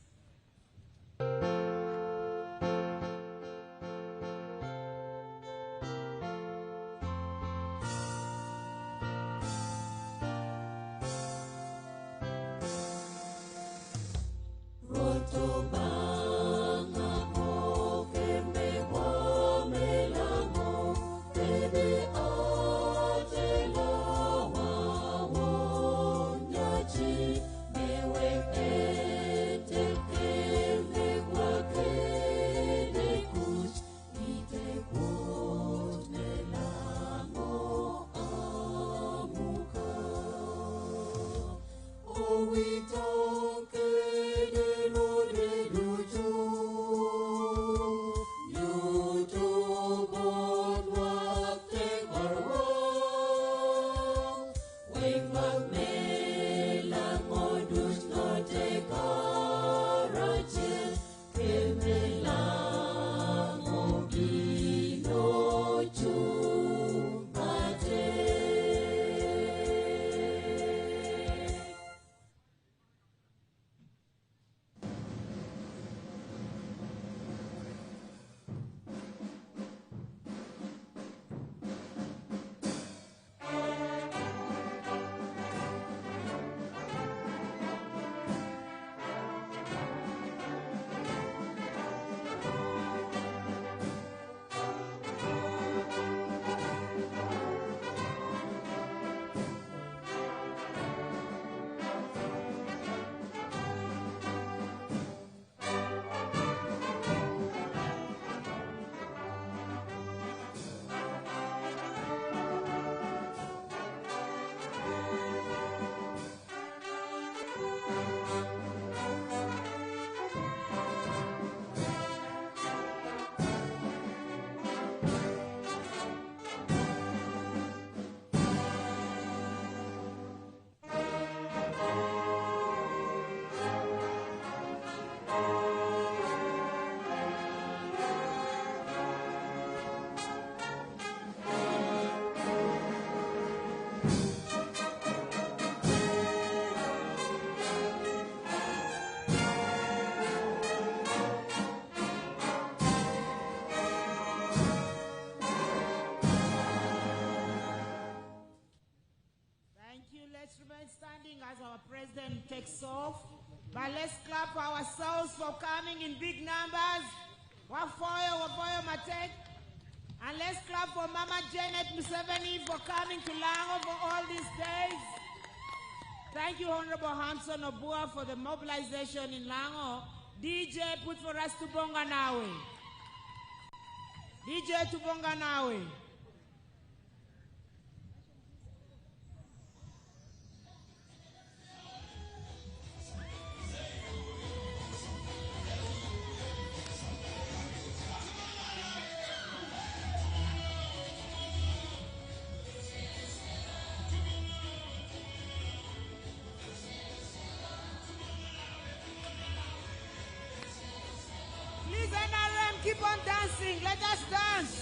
Mewe ete kele kwa president takes off. But let's clap for ourselves for coming in big numbers. Wafoyo Matek. And let's clap for Mama Janet Museveni for coming to Lango for all these days. Thank you, Honorable Hanson Obua, for the mobilization in Lango. DJ, put for us Tubonga Nawe. DJ Tubonga Nawe. Please, NRM, keep on dancing. Let us dance.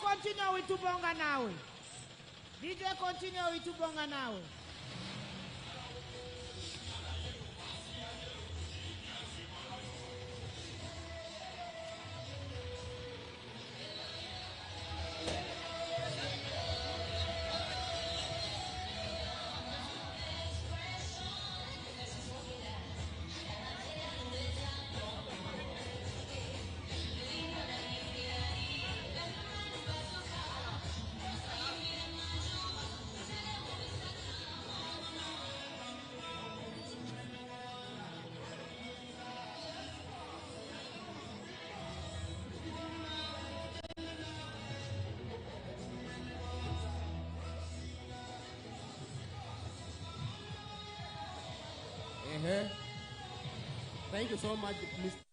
Continue with Tubonga Nawe. DJ, continue with Tubonga Nawe. Thank you so much, Mr.